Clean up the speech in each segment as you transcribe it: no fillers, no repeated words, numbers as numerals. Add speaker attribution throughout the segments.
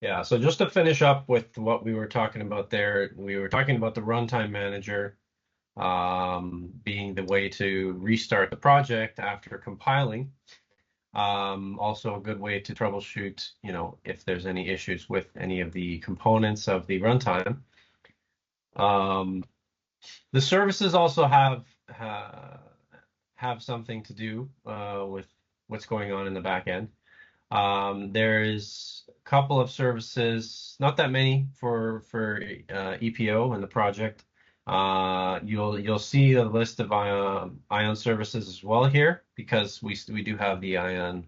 Speaker 1: Yeah, so just to finish up with what we were talking about there, we were talking about the runtime manager being the way to restart the project after compiling. Also a good way to troubleshoot, if there's any issues with any of the components of the runtime. Um, the services also have something to do with what's going on in the back end. There's a couple of services, not that many for EPO in the project. You'll see a list of ION services as well here because we do have the ION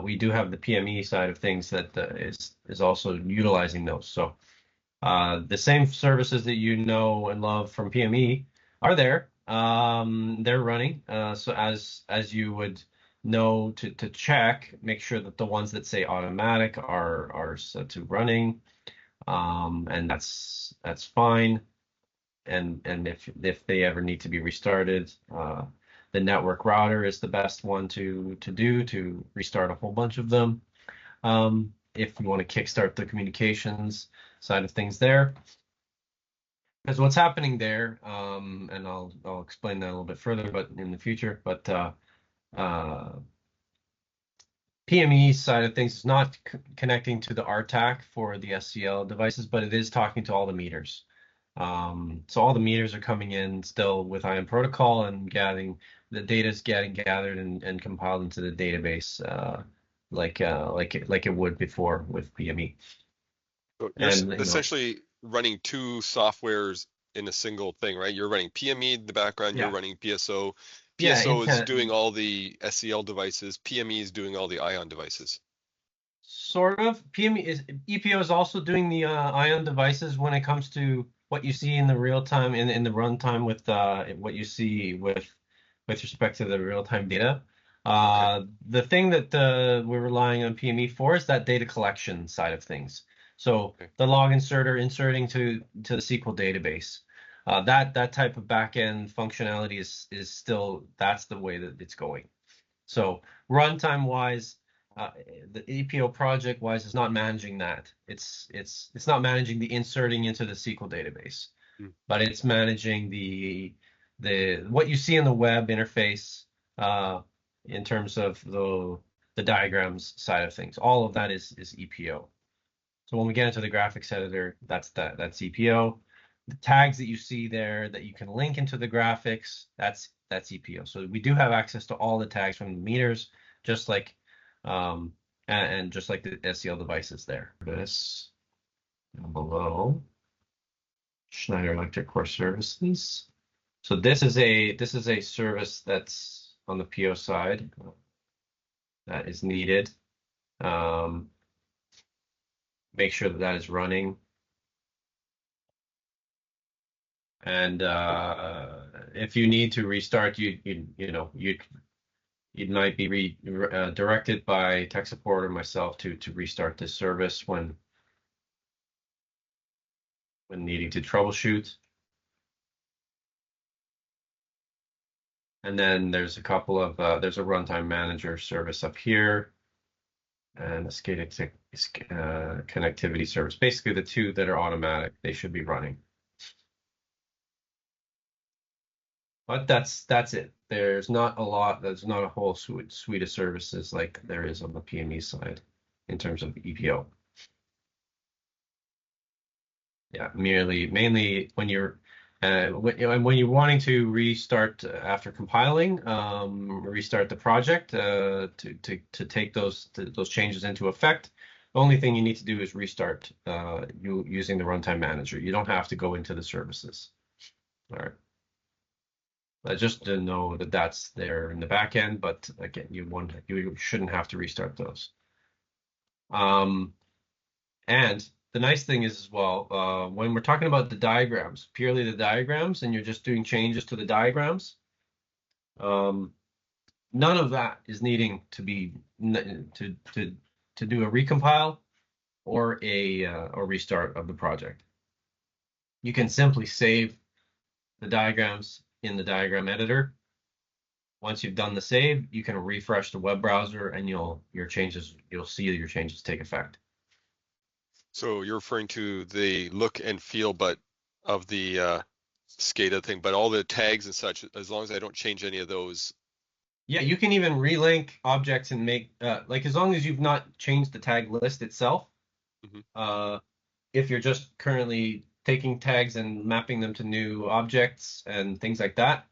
Speaker 1: we do have the PME side of things that is also utilizing those. So the same services that you know and love from PME are there. They're running. So as you would know to check, make sure that the ones that say automatic are set to running, and that's fine. And if they ever need to be restarted, the network router is the best one to do to restart a whole bunch of them. If you want to kickstart the communications side of things there. Because what's happening there, and I'll explain that a little bit further, but in the future. But uh, PME side of things is not connecting to the RTAC for the SCL devices, but it is talking to all the meters. So all the meters are coming in still with ION protocol and getting the data is getting gathered and compiled into the database, like it would before with PME.
Speaker 2: So you're
Speaker 1: And
Speaker 2: essentially running two softwares in a single thing, right? You're running PME in the background, you're
Speaker 1: yeah,
Speaker 2: running PSO.
Speaker 1: yeah,
Speaker 2: PSO
Speaker 1: it
Speaker 2: is
Speaker 1: can.
Speaker 2: doing all the SCL devices, PME is doing all the ION devices.
Speaker 1: Sort of. PME is EPO is also doing the ION devices when it comes to what you see in the real time in the runtime with what you see with respect to the real time data.
Speaker 2: Okay.
Speaker 1: The thing that we're relying on PME for is that data collection side of things. So
Speaker 2: Okay.
Speaker 1: the log inserter inserting to the SQL database. That type of backend functionality is still that's the way that it's going. So runtime wise, uh, the EPO project wise is not managing that. It's not managing the inserting into the SQL database,
Speaker 2: Mm.
Speaker 1: but it's managing the what you see in the web interface uh, in terms of the diagrams side of things. All of that is EPO. So when we get into the graphics editor, that's EPO. The tags that you see there that you can link into the graphics, that's EPO. So we do have access to all the tags from the meters, just like um, and just like the SCL devices there. This down below Schneider Electric Core Services. So this is a service that's on the PO side that is needed. Um, make sure that that is running. And if you need to restart, you might be directed by tech support or myself to restart this service when needing to troubleshoot. And then there's a couple of there's a runtime manager service up here and a SCADA connectivity service. Basically, the two that are automatic, they should be running. But that's it. There's not a lot. There's not a whole suite of services like there is on the PME side in terms of EPO. Yeah, mainly when you're when you're wanting to restart after compiling, restart the project to take those changes into effect. The only thing you need to do is restart you using the runtime manager. You don't have to go into the services. All right. Just to know that that's there in the back end, but again, you shouldn't have to restart those. Um, and the nice thing is as well, when we're talking about the diagrams, purely the diagrams, and you're just doing changes to the diagrams, um, none of that is needing to be to do a recompile or a restart of the project. You can simply save the diagrams in the diagram editor. Once you've done the save, you can refresh the web browser and you'll see your changes take effect.
Speaker 2: So you're referring to the look and feel, but of the SCADA thing, but all the tags and such, as long as I don't change any of those.
Speaker 1: Yeah, you can even relink objects and make like as long as you've not changed the tag list itself.
Speaker 2: Mhm.
Speaker 1: Uh, if you're just currently taking tags and mapping them to new objects and things like that,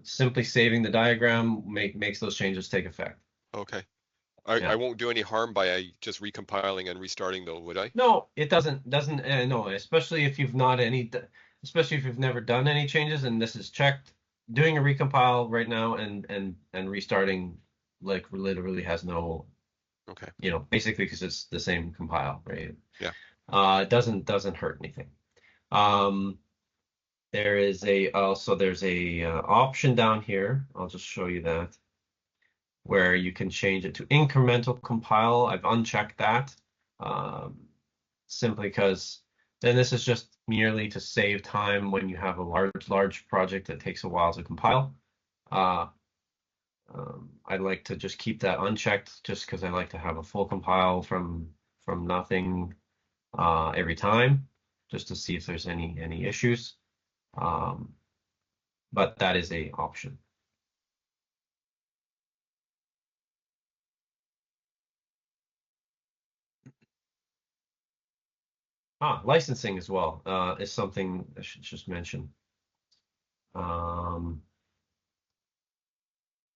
Speaker 1: simply saving the diagram makes those changes take effect.
Speaker 2: Okay. I
Speaker 1: Yeah.
Speaker 2: won't do any harm by just recompiling and restarting though, would I?
Speaker 1: No, it doesn't no, especially if you've not especially if you've never done any changes and this is checked. Doing a recompile right now and restarting like literally has no,
Speaker 2: Okay.
Speaker 1: basically because it's the same compile, right?
Speaker 2: Yeah.
Speaker 1: It doesn't hurt anything. Um, there's a option down here. I'll just show you that where you can change it to incremental compile. I've unchecked that um, simply because then this is just merely to save time when you have a large project that takes a while to compile. Uh, I'd like to just keep that unchecked just because I like to have a full compile from nothing every time, just to see if there's any issues. Um, but that is a option. Licensing as well is something I should just mention. Um,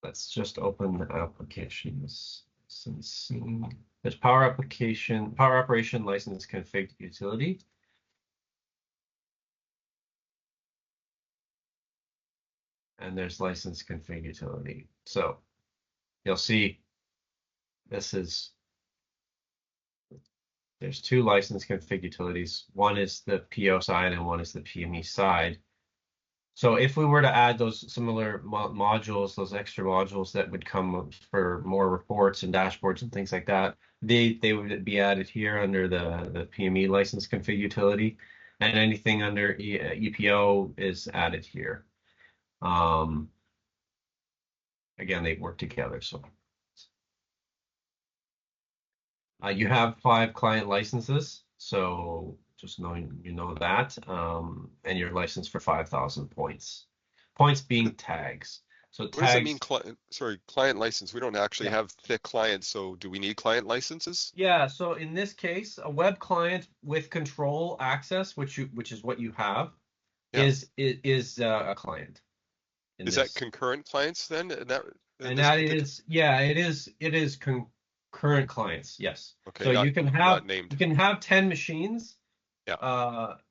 Speaker 1: let's just open the applications. Licensing. There's power operation license config utility, and there's license config utility. So you'll see this is there's two license config utilities. One is the PO side and one is the PME side. So if we were to add those similar modules, those extra modules that would come for more reports and dashboards and things like that, they would be added here under the PME license config utility, and anything under EPO is added here. Um, again, they work together. So you have 5 client licenses, so just knowing you know that, and you're licensed for 5,000 points. Points being tags. So
Speaker 2: What does that mean,
Speaker 1: tags,
Speaker 2: client license? We don't actually
Speaker 1: yeah.
Speaker 2: have thick clients, so do we need client licenses?
Speaker 1: Yeah, so in this case, a web client with control access, which is what you have,
Speaker 2: Yeah.
Speaker 1: is a client in
Speaker 2: Is that
Speaker 1: this.
Speaker 2: concurrent clients then? In
Speaker 1: And
Speaker 2: this
Speaker 1: that
Speaker 2: particular?
Speaker 1: is, yeah, it is concurrent clients, yes.
Speaker 2: Okay,
Speaker 1: So
Speaker 2: not named.
Speaker 1: you can have 10 machines
Speaker 2: Yeah.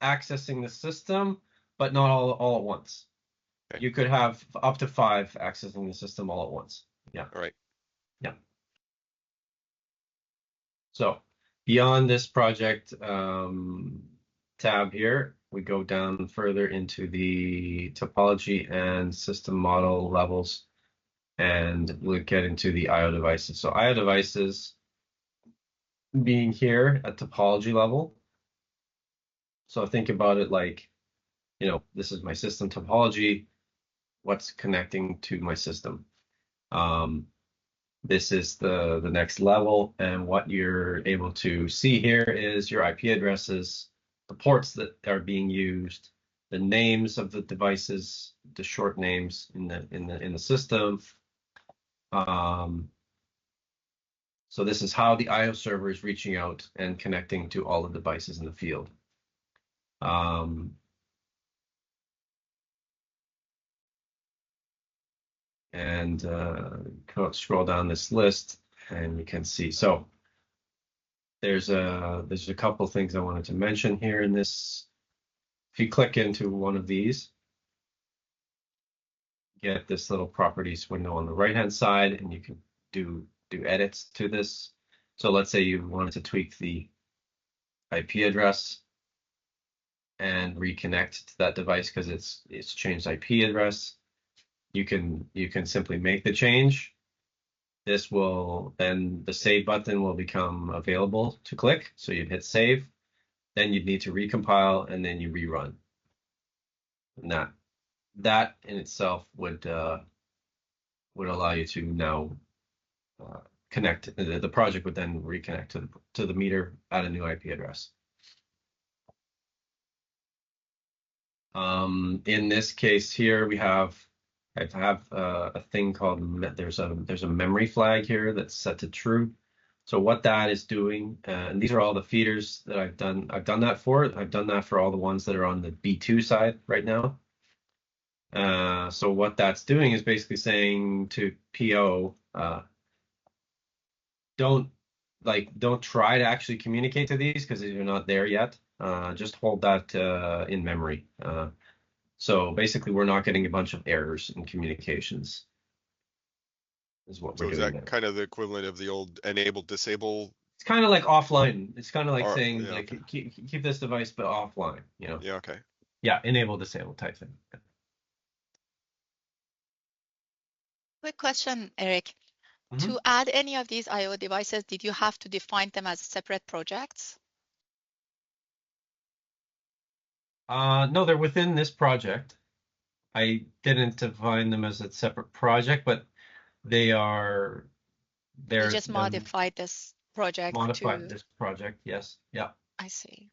Speaker 1: accessing the system, but not all at once.
Speaker 2: Okay.
Speaker 1: You could have up to 5 accessing the system all at once. Yeah,
Speaker 2: All right.
Speaker 1: yeah. So beyond this project tab here, we go down further into the topology and system model levels, and we'll get into the IO devices. So IO devices being here at topology level. So think about it like, this is my system topology. What's connecting to my system? Um, This is the next level, and what you're able to see here is your IP addresses, the ports that are being used, the names of the devices, the short names in the system. Um, so this is how the IO server is reaching out and connecting to all the devices in the field. Um, and scroll down this list, and you can see. So there's a couple things I wanted to mention here in this. If you click into one of these, get this little properties window on the right-hand side, and you can do edits to this. So let's say you wanted to tweak the IP address and reconnect to that device because it's changed IP address. You can simply make the change. Then the save button will become available to click. So you'd hit save, then you'd need to recompile, and then you rerun. And that in itself would allow you to now connect. The project would then reconnect to the meter at a new IP address. In this case here, I have a thing called there's a memory flag here that's set to true. So what that is doing, and these are all the feeders that I've done. I've done that for. I've done that for all the ones that are on the B2 side right now. So what that's doing is basically saying to PO, don't try to actually communicate to these because you're not there yet. Just hold that in memory. So basically, we're not getting a bunch of errors in communications, is what
Speaker 2: So
Speaker 1: we're
Speaker 2: is
Speaker 1: doing
Speaker 2: that
Speaker 1: there.
Speaker 2: kind of the equivalent of the old enable disable?
Speaker 1: It's kind of like offline. It's kind of like
Speaker 2: Or
Speaker 1: saying
Speaker 2: yeah, okay.
Speaker 1: like keep this device but offline.
Speaker 2: Yeah, okay.
Speaker 1: Yeah, enable disable type thing.
Speaker 3: Quick question, Eric.
Speaker 1: Mm-hmm.
Speaker 3: To add any of these IO devices, did you have to define them as separate projects?
Speaker 1: No, they're within this project. I didn't define them as a separate project, but they're
Speaker 3: You just modified this project
Speaker 1: modified
Speaker 3: to,
Speaker 1: this project. Yes. Yeah.
Speaker 3: I see.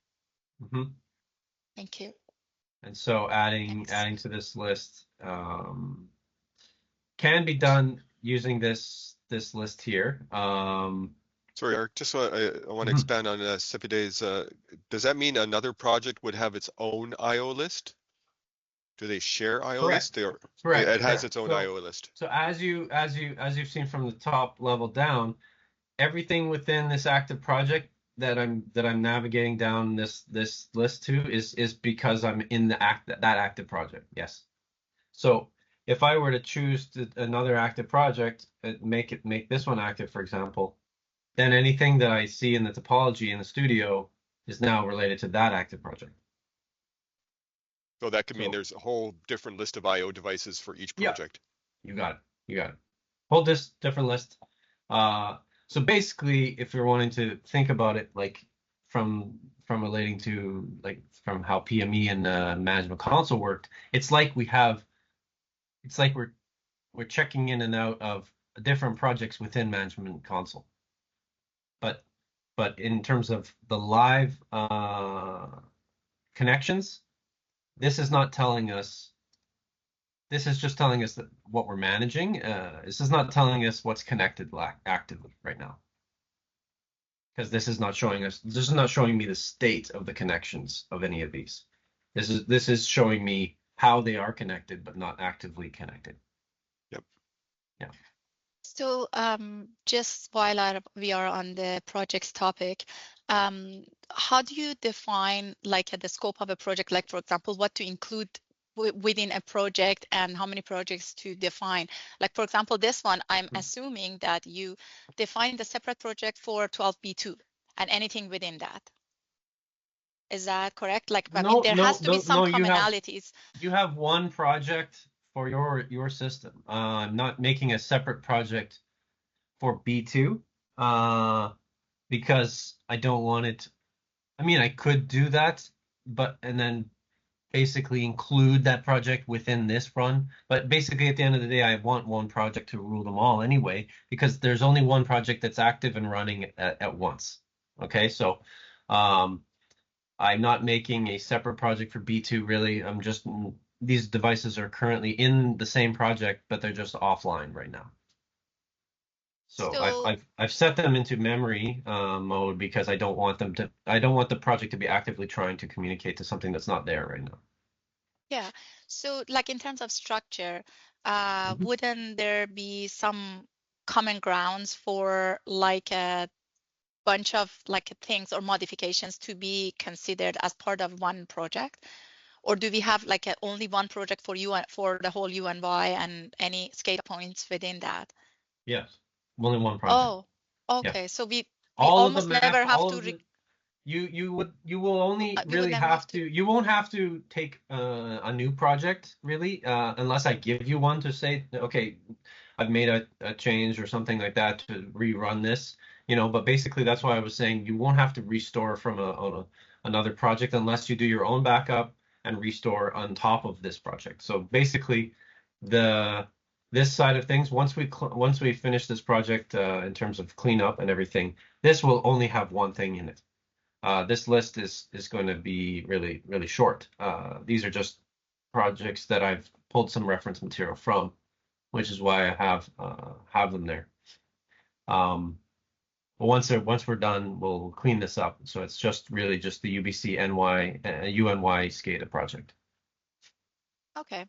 Speaker 1: Mm-hmm.
Speaker 3: Thank you.
Speaker 1: And so adding
Speaker 3: Thanks.
Speaker 1: to this list can be done using this list here.
Speaker 2: Sorry, Eric, just so I want to
Speaker 1: Mhm.
Speaker 2: expand on Cepide's, does that mean another project would have its own IO list? Do they share IO list?
Speaker 1: Correct. Correct.
Speaker 2: It has
Speaker 1: Yeah.
Speaker 2: its own
Speaker 1: So
Speaker 2: IO list.
Speaker 1: as you've seen from the top level down, everything within this active project that I'm navigating down this list to is because I'm in that active project. Yes. So if I were to choose another active project, make this one active, for example, then anything that I see in the topology in the studio is now related to that active project.
Speaker 2: So that could mean
Speaker 1: So
Speaker 2: there's a whole different list of IO devices for each
Speaker 1: yeah,
Speaker 2: project.
Speaker 1: you got it. You got it. Hold this different list. So basically, if you're wanting to think about it, like from relating to like from how PME and management console worked, it's like we're checking in and out of different projects within management console. But in terms of the live connections, this is not telling us. This is just telling us that what we're managing. This is not telling us what's connected actively right now, because this is not showing us. This is not showing me the state of the connections of any of these. This is showing me how they are connected, but not actively connected.
Speaker 2: Yep.
Speaker 1: Yeah.
Speaker 3: So just while we are on the projects topic, how do you define like the scope of a project? Like, for example, what to include within a project and how many projects to define? Like, for example, this one, I'm assuming that you define the separate project for 12B2 and anything within that. Is that correct? Like, I mean, there has to be some
Speaker 1: No.
Speaker 3: commonalities.
Speaker 1: You have one project for your system. I'm not making a separate project for B2 because I don't want it. I mean, I could do that, and then basically include that project within this run. But basically, at the end of the day, I want one project to rule them all anyway, because there's only one project that's active and running at once. Okay, so I'm not making a separate project for B2 really. These devices are currently in the same project, but they're just offline right now. So
Speaker 3: So
Speaker 1: I've set them into memory mode because I don't want the project to be actively trying to communicate to something that's not there right now.
Speaker 3: yeah, so like in terms of structure,
Speaker 1: Mhm.
Speaker 3: wouldn't there be some common grounds for like a bunch of like things or modifications to be considered as part of one project? Or do we have like only one project for you for the whole UNY and any SCADA points within that?
Speaker 1: Yes, only one project.
Speaker 3: Oh,
Speaker 1: Yeah,
Speaker 3: okay. So we
Speaker 1: all of the
Speaker 3: almost
Speaker 1: map,
Speaker 3: never have
Speaker 1: all
Speaker 3: to
Speaker 1: of the you will only
Speaker 3: we would
Speaker 1: really
Speaker 3: never have
Speaker 1: have
Speaker 3: to.
Speaker 1: to you won't have to take a new project really unless I give you one to say okay, I've made a change or something like that to rerun this, but basically that's why I was saying you won't have to restore from another project unless you do your own backup and restore on top of this project. So basically the this side of things, once we finish this project in terms of cleanup and everything, this will only have one thing in it. This list is going to be really short. These are just projects that I've pulled some reference material from, which is why I have them there. But once we're done, we'll clean this up. So it's just really just the UBC NY UNY SCADA project.
Speaker 3: Okay,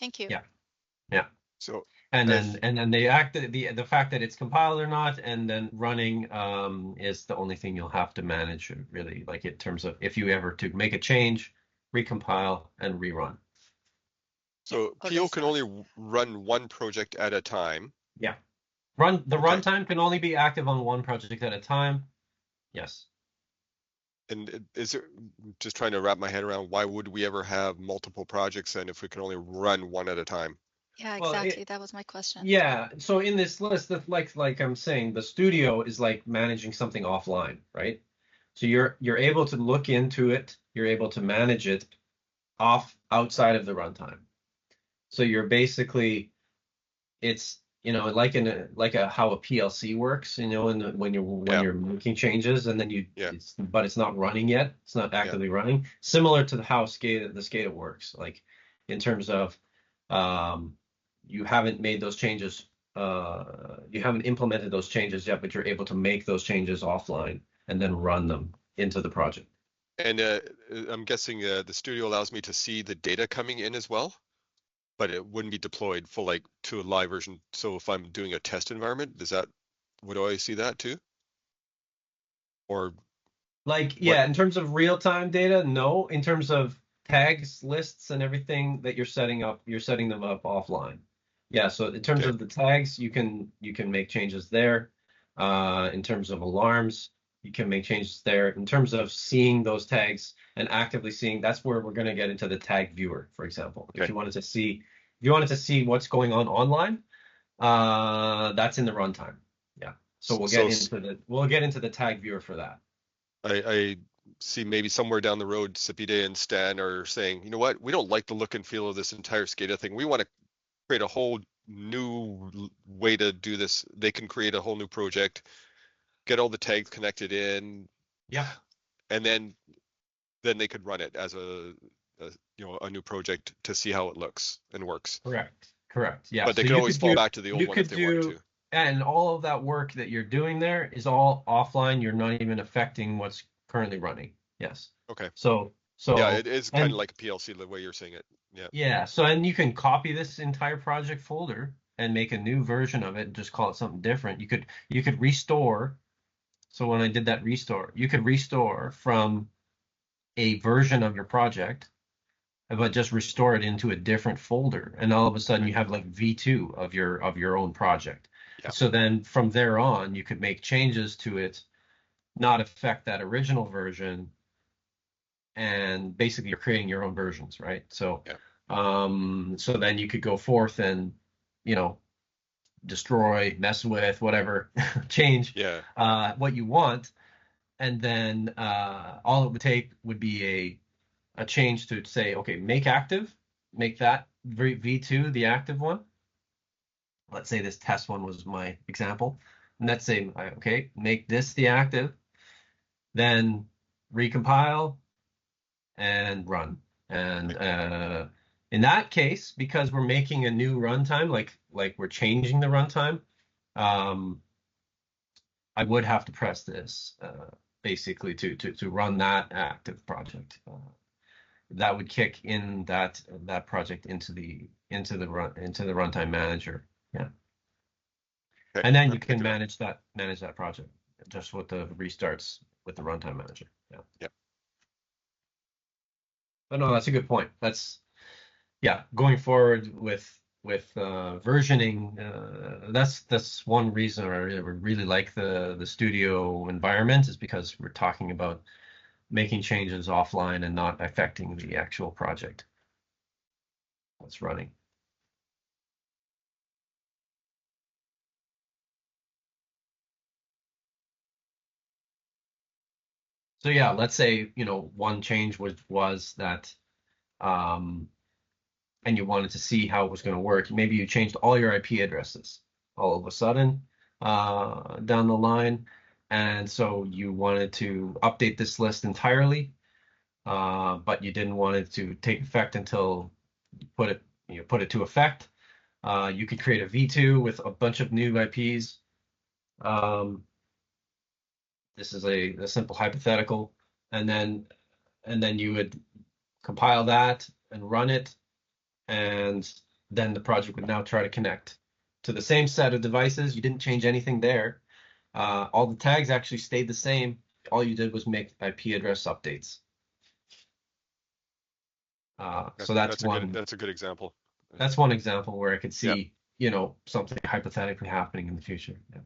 Speaker 3: thank you.
Speaker 1: Yeah, yeah.
Speaker 2: So
Speaker 1: And then the fact that it's compiled or not, and then running is the only thing you'll have to manage really, like in terms of if you ever to make a change, recompile and rerun.
Speaker 2: so
Speaker 3: Okay,
Speaker 2: PO can only run one project at a time.
Speaker 1: Yeah. The
Speaker 2: Okay.
Speaker 1: runtime can only be active on one project at a time. Yes.
Speaker 2: And is there, just trying to wrap my head around, why would we ever have multiple projects then if we can only run one at a time?
Speaker 3: Yeah,
Speaker 1: Well,
Speaker 3: exactly. That was my question.
Speaker 1: yeah. So in this list, that like I'm saying, the studio is like managing something offline, right? So you're able to look into it, you're able to manage it outside of the runtime. So you're basically it's like how a PLC works, and when you're making changes and then but it's not running yet, it's not actively running. Similar to how the SCADA works, like in terms of you haven't made those changes, you haven't implemented those changes yet, but you're able to make those changes offline and then run them into the project.
Speaker 2: And I'm guessing the studio allows me to see the data coming in as well, but it wouldn't be deployed to a live version. So if I'm doing a test environment, would I see that too? Or
Speaker 1: in terms of real-time data, no. In terms of tags, lists, and everything that you're setting up, you're setting them up offline. Yeah, so in terms of the tags, you can make changes there. In terms of alarms, you can make changes there. In terms of seeing those tags and actively seeing, that's where we're going to get into the tag viewer, for example. If you wanted to see what's going on online, that's in the runtime. Yeah. So we'll get into the tag viewer for that.
Speaker 2: I see maybe somewhere down the road, Sapide and Stan are saying, you know what, we don't like the look and feel of this entire SCADA thing. We want to create a whole new way to do this. They can create a whole new project, get all the tags connected in.
Speaker 1: Yeah.
Speaker 2: And then they could run it as a new project to see how it looks and works.
Speaker 1: Correct. Yeah.
Speaker 2: But they could always fall back to the old one if they wanted to.
Speaker 1: And all of that work that you're doing there is all offline. You're not even affecting what's currently running. Yes.
Speaker 2: Okay.
Speaker 1: So
Speaker 2: yeah, it is kind of like a PLC the way you're saying it. Yeah.
Speaker 1: Yeah. So and you can copy this entire project folder and make a new version of it and just call it something different. You could restore. So when I did that restore, you could restore from a version of your project, but just restore it into a different folder, and all of a sudden you have like V2 of your own project. Yeah. So then from there on, you could make changes to it, not affect that original version, and basically you're creating your own versions, right? So, so then you could go forth and, destroy, mess with, whatever, change what you want, and then all it would take would be a change to say, okay, make active, make that V2 the active one. Let's say this test one was my example. And let's say, okay, make this the active, then recompile and run. And in that case, because we're making a new runtime, like we're changing the runtime, I would have to press this basically to run that active project. That would kick in that project into the runtime manager. Yeah. Okay. And then you can manage that project just with the restarts with the runtime manager. Yeah.
Speaker 2: Yeah.
Speaker 1: But no, that's a good point. Going forward with versioning, that's one reason I really like the studio environment, is because we're talking about making changes offline and not affecting the actual project that's running. So yeah, let's say, one change was that and you wanted to see how it was going to work. Maybe you changed all your IP addresses all of a sudden down the line, and so you wanted to update this list entirely, but you didn't want it to take effect until you put it to effect. You could create a V2 with a bunch of new IPs. This is a simple hypothetical, and then you would compile that and run it, and then the project would now try to connect to the same set of devices. You didn't change anything there. All the tags actually stayed the same. All you did was make IP address updates. So that's one.
Speaker 2: That's a good example.
Speaker 1: That's one example where I could see,
Speaker 2: Yeah.
Speaker 1: Something hypothetically happening in the future. Yeah.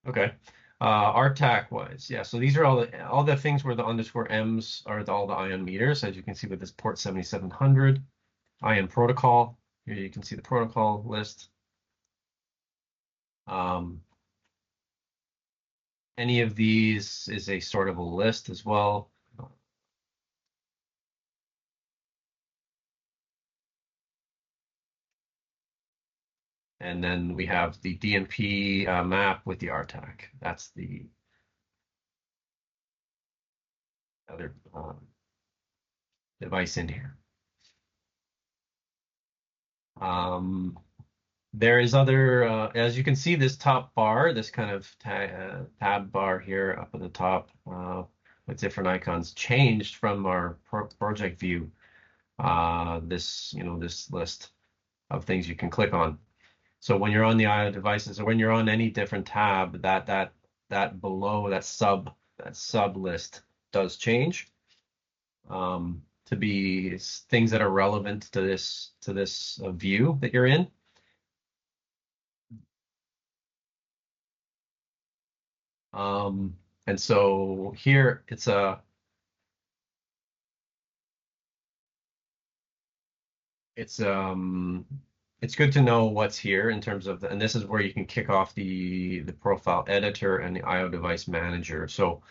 Speaker 1: Okay. RTAC wise, yeah. So these are all the things where the underscore M's are all the ION meters, as you can see with this port 7700 ION protocol. Here you can see the protocol list. Any of these is a sort of a list as well. And then we have the DMP map with the RTAC. That's the other device in here. There is other, as you can see, this top bar, this kind of tab bar here up at the top with different icons changed from our project view. This list of things you can click on. So when you're on the IO devices, or when you're on any different tab, that below that sub list does change to be things that are relevant to this view that you're in. And so here it's good to know what's here in terms of and this is where you can kick off the profile editor and the IO device manager. So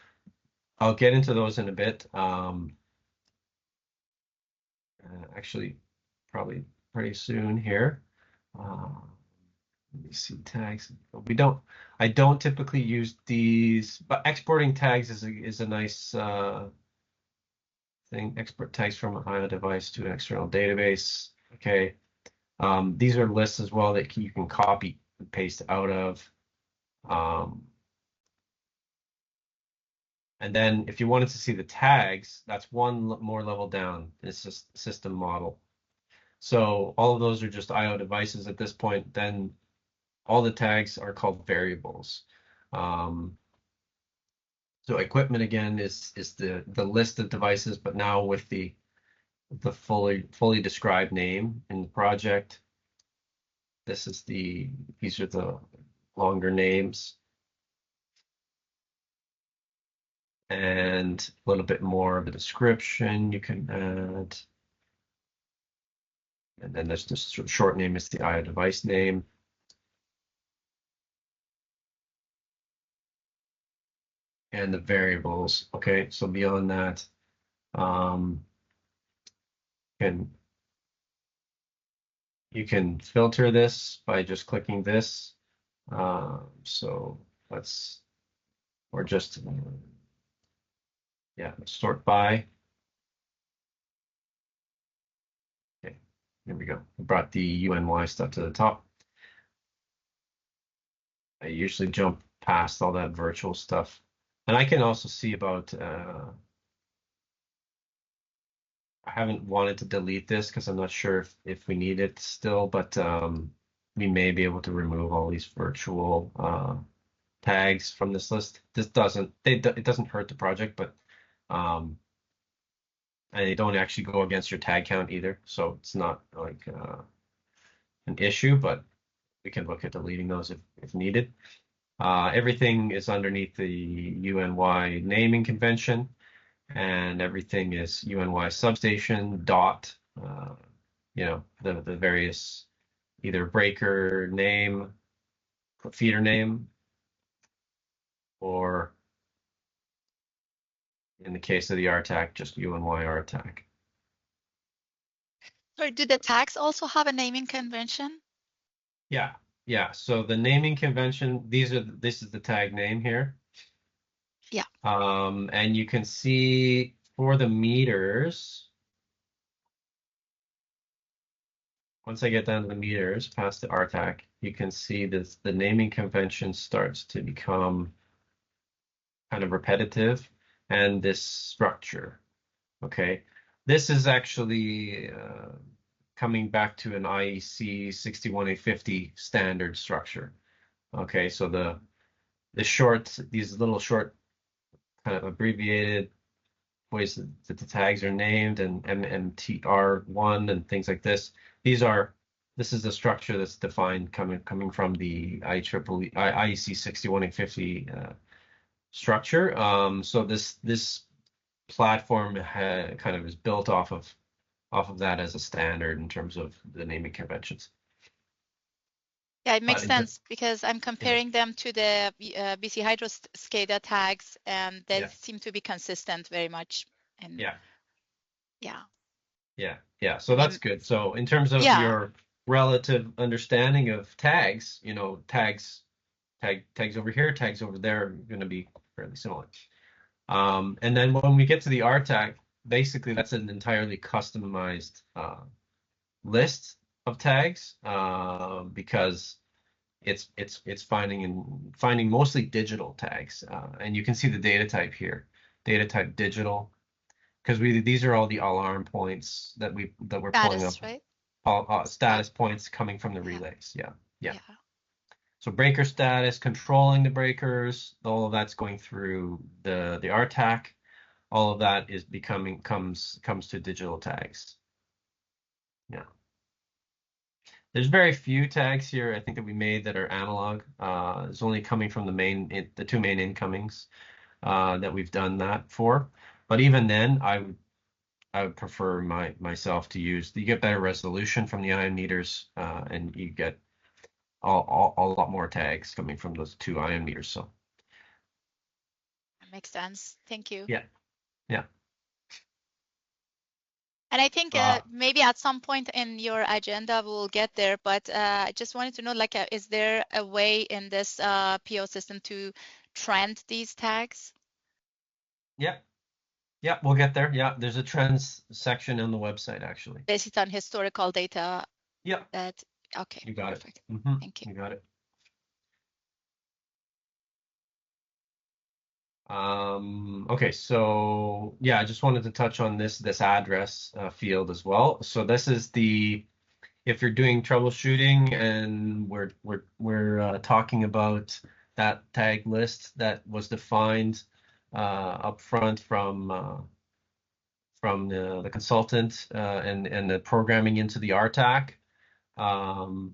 Speaker 1: I'll get into those in a bit. Actually, probably pretty soon here. Let me see tags. I don't typically use these, but exporting tags is a nice thing. Export tags from an IO device to an external database. Okay. These are lists as well that you can copy and paste out of. And then if you wanted to see the tags, that's one more level down. This is system model. So all of those are just IO devices at this point. Then all the tags are called variables. So equipment again is the list of devices, but now with the fully described name in the project. These are the longer names. And a little bit more of a description you can add. And then there's just short name is the IO device name. And the variables. Okay, so beyond that, you can filter this by just clicking this. So let's sort by. Okay, here we go. I brought the UNY stuff to the top. I usually jump past all that virtual stuff. And I can also see about, I haven't wanted to delete this because I'm not sure if we need it still, but we may be able to remove all these virtual tags from this list. It doesn't hurt the project, but and they don't actually go against your tag count either. So it's not like an issue, but we can look at deleting those if needed. Everything is underneath the UNY naming convention, and everything is UNY substation dot, the various either breaker name, feeder name, or In the case of the RTAC, just UNY RTAC.
Speaker 3: Or do the tags also have a naming convention?
Speaker 1: Yeah, yeah. So the naming convention, this is the tag name here.
Speaker 3: Yeah.
Speaker 1: And you can see for the meters, once I get down to the meters past the RTAC, you can see this the naming convention starts to become kind of repetitive, and this structure. Okay, this is actually coming back to an IEC 61850 standard structure. Okay, so these little short kind of abbreviated ways that the tags are named, and MMTR1 and things like this. This is the structure that's defined coming from the IEC 61850 structure. So this platform kind of is built off of that as a standard in terms of the naming conventions.
Speaker 3: Yeah, it makes
Speaker 1: But
Speaker 3: sense because I'm comparing them to the BC Hydro SCADA tags, and they seem to be consistent very much. And
Speaker 1: yeah.
Speaker 3: Yeah.
Speaker 1: Yeah, yeah. So that's good. So in terms of
Speaker 3: Yeah.
Speaker 1: your relative understanding of tags, you know, tags over here, tags over there are going to be fairly similar. And then when we get to the RTAG, basically that's an entirely customized list of tags because it's finding mostly digital tags, and you can see the data type here, data type digital, because these are all the alarm points that we're pulling up,
Speaker 3: Status, right?
Speaker 1: all status points coming from the relays. Yeah.
Speaker 3: Yeah.
Speaker 1: So breaker status, controlling the breakers, all of that's going through the RTAC. All of that is comes to digital tags. Yeah. There's very few tags here, I think, that we made that are analog. It's only coming from the two main incomings that we've done that for. But even then, I would prefer myself to use. You get better resolution from the ion meters, and you get a lot more tags coming from those two ion meters. So
Speaker 3: that makes sense. Thank you.
Speaker 1: yeah.
Speaker 3: And I think maybe at some point in your agenda we'll get there, but I just wanted to know, like, is there a way in this PO system to trend these tags?
Speaker 1: Yeah, we'll get there. Yeah, there's a trends section on the website, actually.
Speaker 3: Based on historical data.
Speaker 1: Yeah.
Speaker 3: Okay.
Speaker 1: You got
Speaker 3: Perfect.
Speaker 1: it.
Speaker 3: Thank you.
Speaker 1: You got it. Okay, so yeah, I just wanted to touch on this address field as well. So this is if you're doing troubleshooting and we're talking about that tag list that was defined up front from the consultant and the programming into the RTAC. All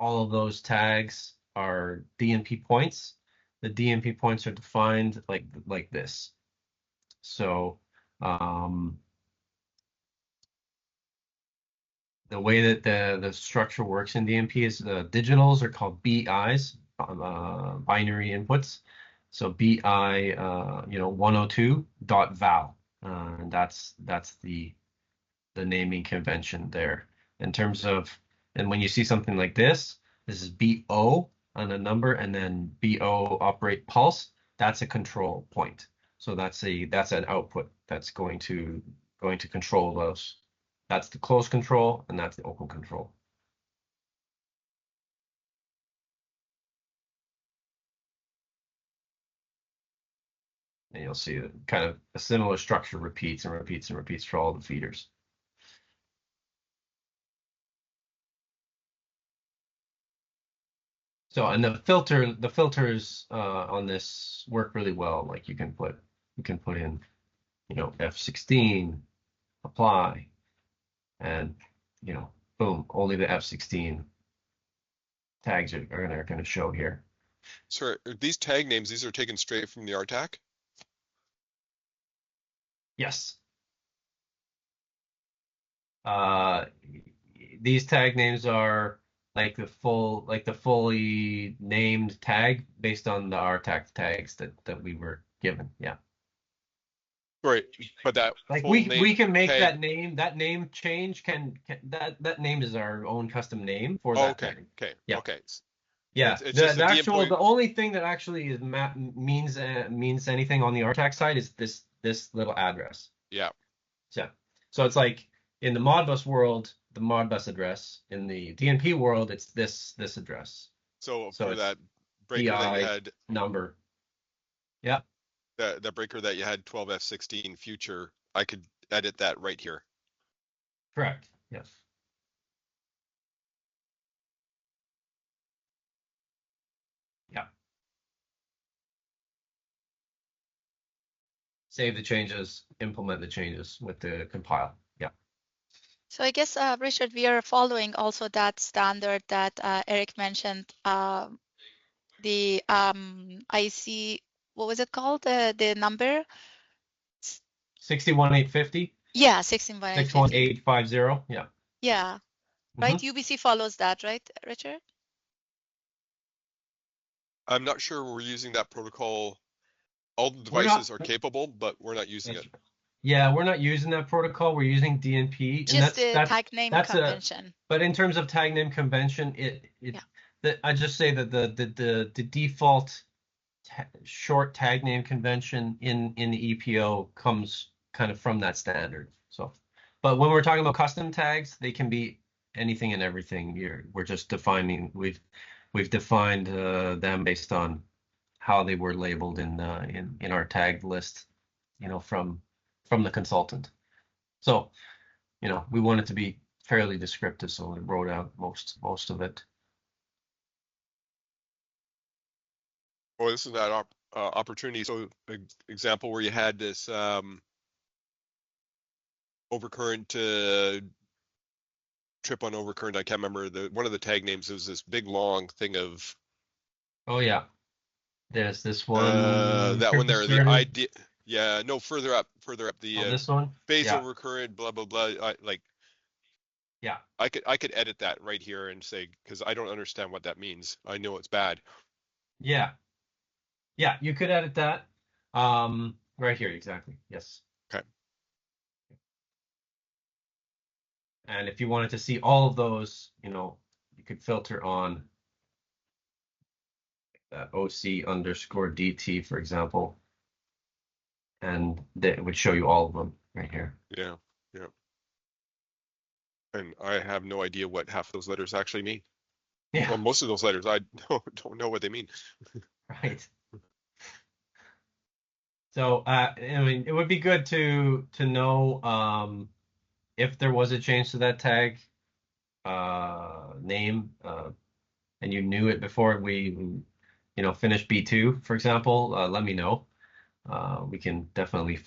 Speaker 1: of those tags are DNP points. The DNP points are defined like this. So the way that the structure works in DNP is the digitals are called BIs, binary inputs. So BI 102.val. And that's the naming convention there. In terms of, and when you see something like this is BO on a number, and then BO operate pulse. That's a control point. So that's an output that's going to control those. That's the close control, and that's the open control. And you'll see kind of a similar structure repeats and repeats and repeats for all the feeders. So, and the filters on this work really well. Like you can put in, F16, apply, and boom, only the F16 tags are going to show here.
Speaker 2: So are these tag names, these are taken straight from the RTAC?
Speaker 1: Yes. These tag names are like the fully named tag based on the RTAC tags that we were given. Yeah.
Speaker 2: Right, but that
Speaker 1: Like
Speaker 2: full
Speaker 1: we
Speaker 2: name
Speaker 1: can make
Speaker 2: tag.
Speaker 1: that name change can that name is our own custom name for
Speaker 2: Oh,
Speaker 1: that
Speaker 2: okay,
Speaker 1: tag.
Speaker 2: okay,
Speaker 1: Yeah.
Speaker 2: okay.
Speaker 1: Yeah,
Speaker 2: It's just the
Speaker 1: the
Speaker 2: endpoint.
Speaker 1: only thing that actually is means anything on the RTAC side is this little address.
Speaker 2: Yeah.
Speaker 1: Yeah, so it's like in the Modbus world, the Modbus address. In the DNP world, it's this address.
Speaker 2: So
Speaker 1: So
Speaker 2: for
Speaker 1: it's
Speaker 2: that breaker that you
Speaker 1: DI
Speaker 2: had,
Speaker 1: number. Yeah,
Speaker 2: that breaker that you had 12F16 future, I could edit that right here.
Speaker 1: correct. Yes. Yeah. Save the changes, implement the changes with the compile. Yeah.
Speaker 3: So I guess, Richard, we are following also that standard that Eric mentioned, the IC, what was it called? The number?
Speaker 1: 61850,
Speaker 3: Yeah, 16550.
Speaker 1: 61850. Yeah.
Speaker 3: Yeah, right?
Speaker 1: Hmm.
Speaker 3: UBC follows that, right, Richard?
Speaker 2: I'm not sure we're using that protocol. All the
Speaker 1: We're not.
Speaker 2: devices are capable, but we're not using it.
Speaker 1: Yeah, we're not using that protocol. We're using DNP, and
Speaker 3: Just the tag name
Speaker 1: that's a.
Speaker 3: convention.
Speaker 1: But in terms of tag name convention,
Speaker 3: Yeah.
Speaker 1: I just say that the default short tag name convention in the EPO comes kind of from that standard. So, but when we're talking about custom tags, they can be anything and everything. We're just defining. We've defined them based on how they were labeled in our tag list, from the consultant. So, we want it to be fairly descriptive, so we wrote out most of it.
Speaker 2: Well, this is that opportunity. So, example where you had this overcurrent trip on overcurrent. I can't remember one of the tag names. It was this big long thing of
Speaker 1: Oh yeah, there's this one
Speaker 2: that one
Speaker 1: trip
Speaker 2: there. The
Speaker 1: started.
Speaker 2: idea, yeah, no, further up the
Speaker 1: Oh, this one.
Speaker 2: phase
Speaker 1: Yeah,
Speaker 2: overcurrent, blah blah blah. Like
Speaker 1: yeah,
Speaker 2: I could edit that right here and say, because I don't understand what that means. I know it's bad.
Speaker 1: yeah, yeah. You could edit that. Right here, exactly. Yes.
Speaker 2: Okay.
Speaker 1: And if you wanted to see all of those, you could filter on OC underscore DT, for example, and it would show you all of them right here.
Speaker 2: Yeah, yeah. And I have no idea what half those letters actually mean.
Speaker 1: Yeah.
Speaker 2: Well, most of those letters, I don't know what they mean.
Speaker 1: Right. So, I mean, it would be good to know if there was a change to that tag name, and you knew it before we, finished B2, for example. Let me know. We can definitely,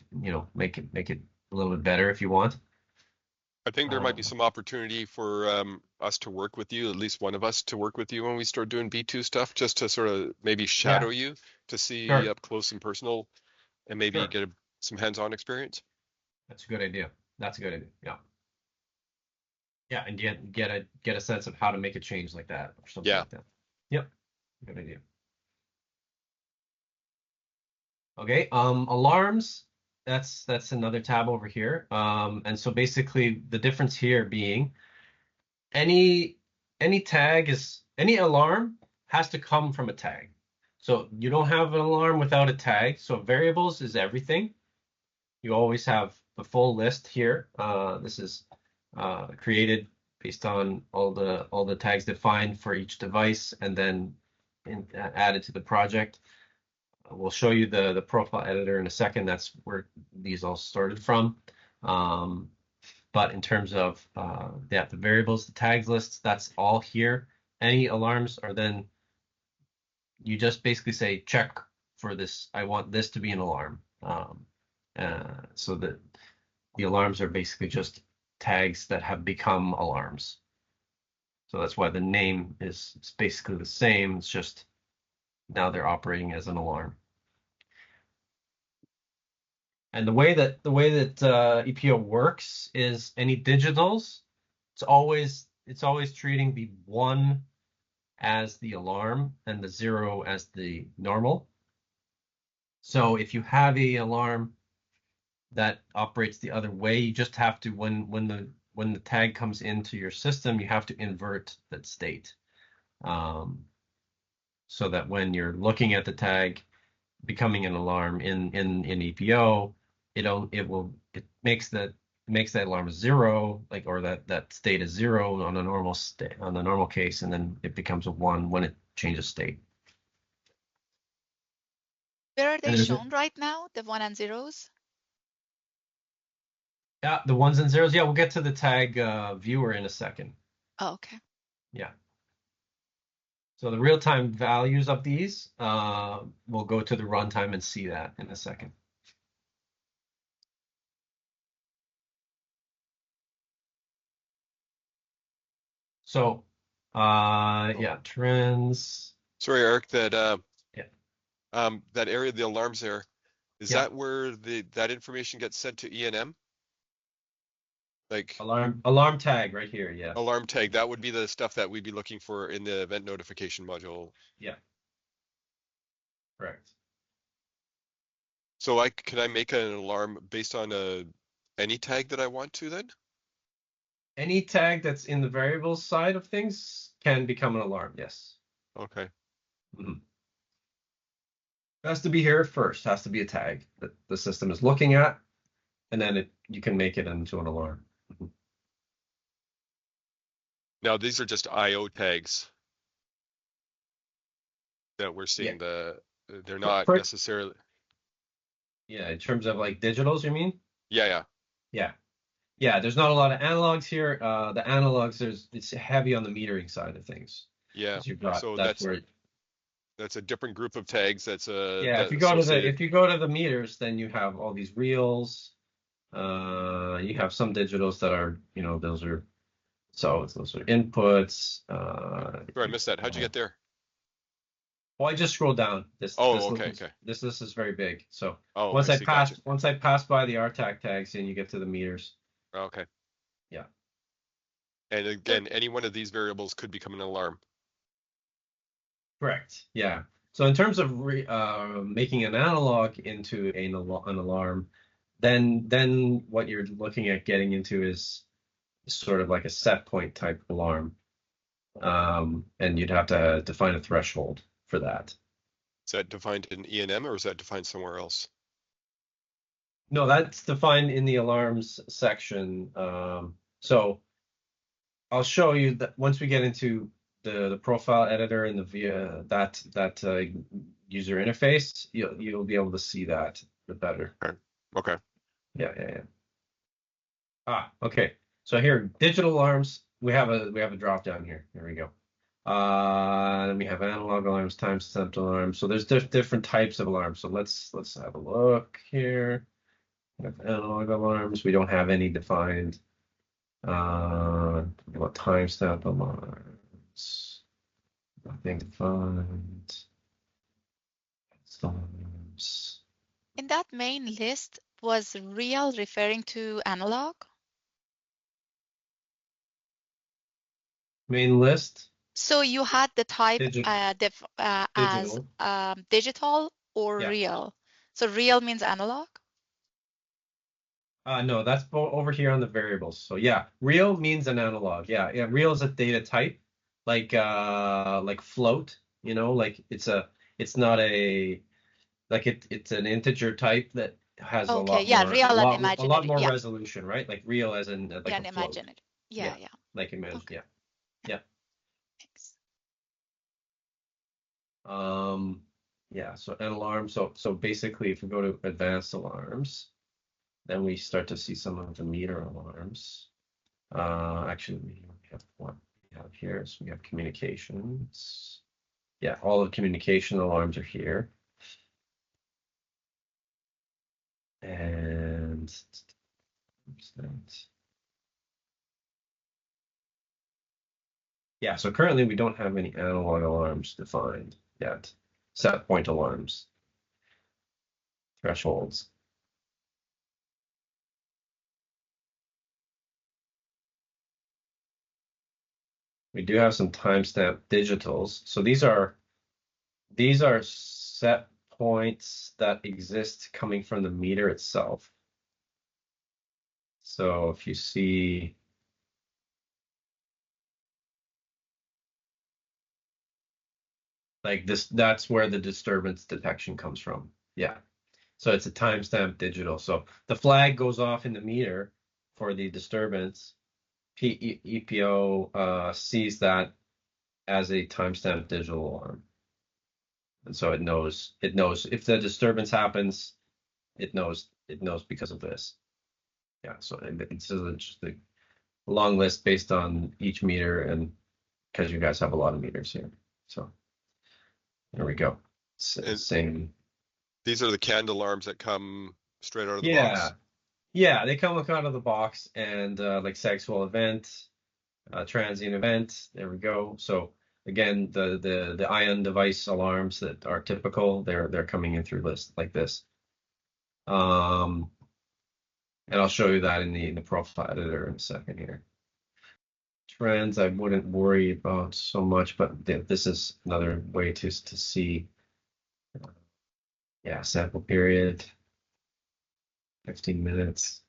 Speaker 1: make it a little bit better if you want.
Speaker 2: I think there might be some opportunity for us to work with you, at least one of us to work with you when we start doing B2 stuff, just to sort of maybe shadow
Speaker 1: Yeah,
Speaker 2: you to see
Speaker 1: sure,
Speaker 2: up close and personal and maybe
Speaker 1: sure.
Speaker 2: get some hands-on experience.
Speaker 1: That's a good idea. That's a good idea. Yeah. Yeah, and get a sense of how to make a change like that or something
Speaker 2: Yeah.
Speaker 1: like that. Yep. Good idea. Okay, alarms, that's another tab over here. And so basically the difference here being any any alarm has to come from a tag. So you don't have an alarm without a tag. So variables is everything. You always have the full list here. This is created based on all the tags defined for each device and then added to the project. We'll show you the profile editor in a second. That's where these all started from. But in terms of the variables, the tags lists, that's all here. Any alarms are then, you just basically say check for this. I want this to be an alarm. So that the alarms are basically just tags that have become alarms. So that's why the name is basically the same. It's just now they're operating as an alarm. And the way that EPO works is any digitals, it's always treating the 1 as the alarm and the 0 as the normal. So if you have a alarm that operates the other way. You just have to, when the tag comes into your system, you have to invert that state. So that when you're looking at the tag becoming an alarm in EPO, it makes that alarm 0, like, or that state is 0 on a normal state, on the normal case, and then it becomes a 1 when it changes state.
Speaker 3: Where are they
Speaker 1: And
Speaker 3: shown right now? The 1 and 0s?
Speaker 1: Yeah, the 1s and 0s. Yeah, we'll get to the tag viewer in a second.
Speaker 3: Oh, okay.
Speaker 1: Yeah. So the real-time values of these, we'll go to the runtime and see that in a second. So, yeah, trends.
Speaker 2: Sorry, Eric, that
Speaker 1: Yeah.
Speaker 2: that area of the alarms there, is
Speaker 1: Yeah.
Speaker 2: that where that information gets sent to E&M? Like
Speaker 1: Alarm tag right here. Yeah.
Speaker 2: alarm tag, that would be the stuff that we'd be looking for in the event notification module.
Speaker 1: Yeah. Correct.
Speaker 2: So can I make an alarm based on any tag that I want to then?
Speaker 1: Any tag that's in the variables side of things can become an alarm. Yes.
Speaker 2: Okay.
Speaker 1: Mhm. It has to be here first. Has to be a tag that the system is looking at, and then you can make it into an alarm. Mhm.
Speaker 2: Now these are just IO tags that we're
Speaker 1: Yeah.
Speaker 2: seeing. They're not necessarily.
Speaker 1: Yeah, in terms of like digitals, you mean?
Speaker 2: Yeah.
Speaker 1: Yeah, there's not a lot of analogs here. The analogs, it's heavy on the metering side of things.
Speaker 2: Yeah.
Speaker 1: 'Cause you've got,
Speaker 2: So
Speaker 1: that's where,
Speaker 2: that's a different group of tags.
Speaker 1: yeah,
Speaker 2: That associated.
Speaker 1: if you go to the meters, then you have all these reals. You have some digitals that are, those are inputs.
Speaker 2: Sorry, I missed that. How'd you get there?
Speaker 1: Well, I just scrolled down.
Speaker 2: Oh, okay.
Speaker 1: This is very big. So
Speaker 2: Oh,
Speaker 1: once I
Speaker 2: see,
Speaker 1: pass
Speaker 2: gotcha.
Speaker 1: once I pass by the RTAC tags, and you get to the meters.
Speaker 2: Okay.
Speaker 1: Yeah.
Speaker 2: And again, any one of these variables could become an alarm.
Speaker 1: Correct. Yeah. So in terms of making an analog into an alarm, then what you're looking at getting into is sort of like a set point type alarm, and you'd have to define a threshold for that.
Speaker 2: Is that defined in E&M or is that defined somewhere else?
Speaker 1: No, that's defined in the alarms section. So I'll show you that once we get into the profile editor and that user interface, you'll be able to see that better.
Speaker 2: Okay.
Speaker 1: Yeah. Okay. So here, digital alarms. We have a drop down here. Here we go. Then we have analog alarms, time-stamped alarms. So there's different types of alarms. So let's have a look here. We have analog alarms. We don't have any defined. What time-stamped alarms? Nothing defined. Alarms.
Speaker 3: In that main list, was real referring to analog?
Speaker 1: Main list.
Speaker 3: So you had the type as
Speaker 1: Digital.
Speaker 3: digital or
Speaker 1: Yeah.
Speaker 3: real. So real means analog?
Speaker 1: No, that's over here on the variables. So yeah, real means an analog. Yeah. Real is a data type, like float. Like it's not it's an integer type that has a lot more
Speaker 3: real and imaginary.
Speaker 1: a lot more resolution, right? Like real as in like
Speaker 3: and
Speaker 1: a float.
Speaker 3: imaginary. Yeah.
Speaker 1: Like imagine. Okay. Yeah.
Speaker 3: Thanks.
Speaker 1: Yeah. So an alarm. So basically, if we go to advanced alarms, then we start to see some of the meter alarms. Actually, we have what we have here. So we have communications. Yeah, all the communication alarms are here. And yeah, so currently we don't have any analog alarms defined yet. Set point alarms, thresholds. We do have some timestamp digitals. So these are set points that exist coming from the meter itself. So if you see, like this, that's where the disturbance detection comes from. Yeah. So it's a timestamp digital. So the flag goes off in the meter for the disturbance. EPO sees that as a timestamp digital alarm. And so it knows if the disturbance happens, it knows because of this. Yeah, so it's just a long list based on each meter, and because you guys have a lot of meters here. So there we go.
Speaker 2: And
Speaker 1: Same.
Speaker 2: these are the canned alarms that come straight out of the
Speaker 1: Yeah.
Speaker 2: box.
Speaker 1: Yeah, they come out of the box, and like sexual event, transient event. There we go. So again, the ION device alarms that are typical, they're coming in through lists like this. And I'll show you that in the profile editor in a second here. Trends I wouldn't worry about so much, but this is another way to see. Yeah, sample period, 15 minutes.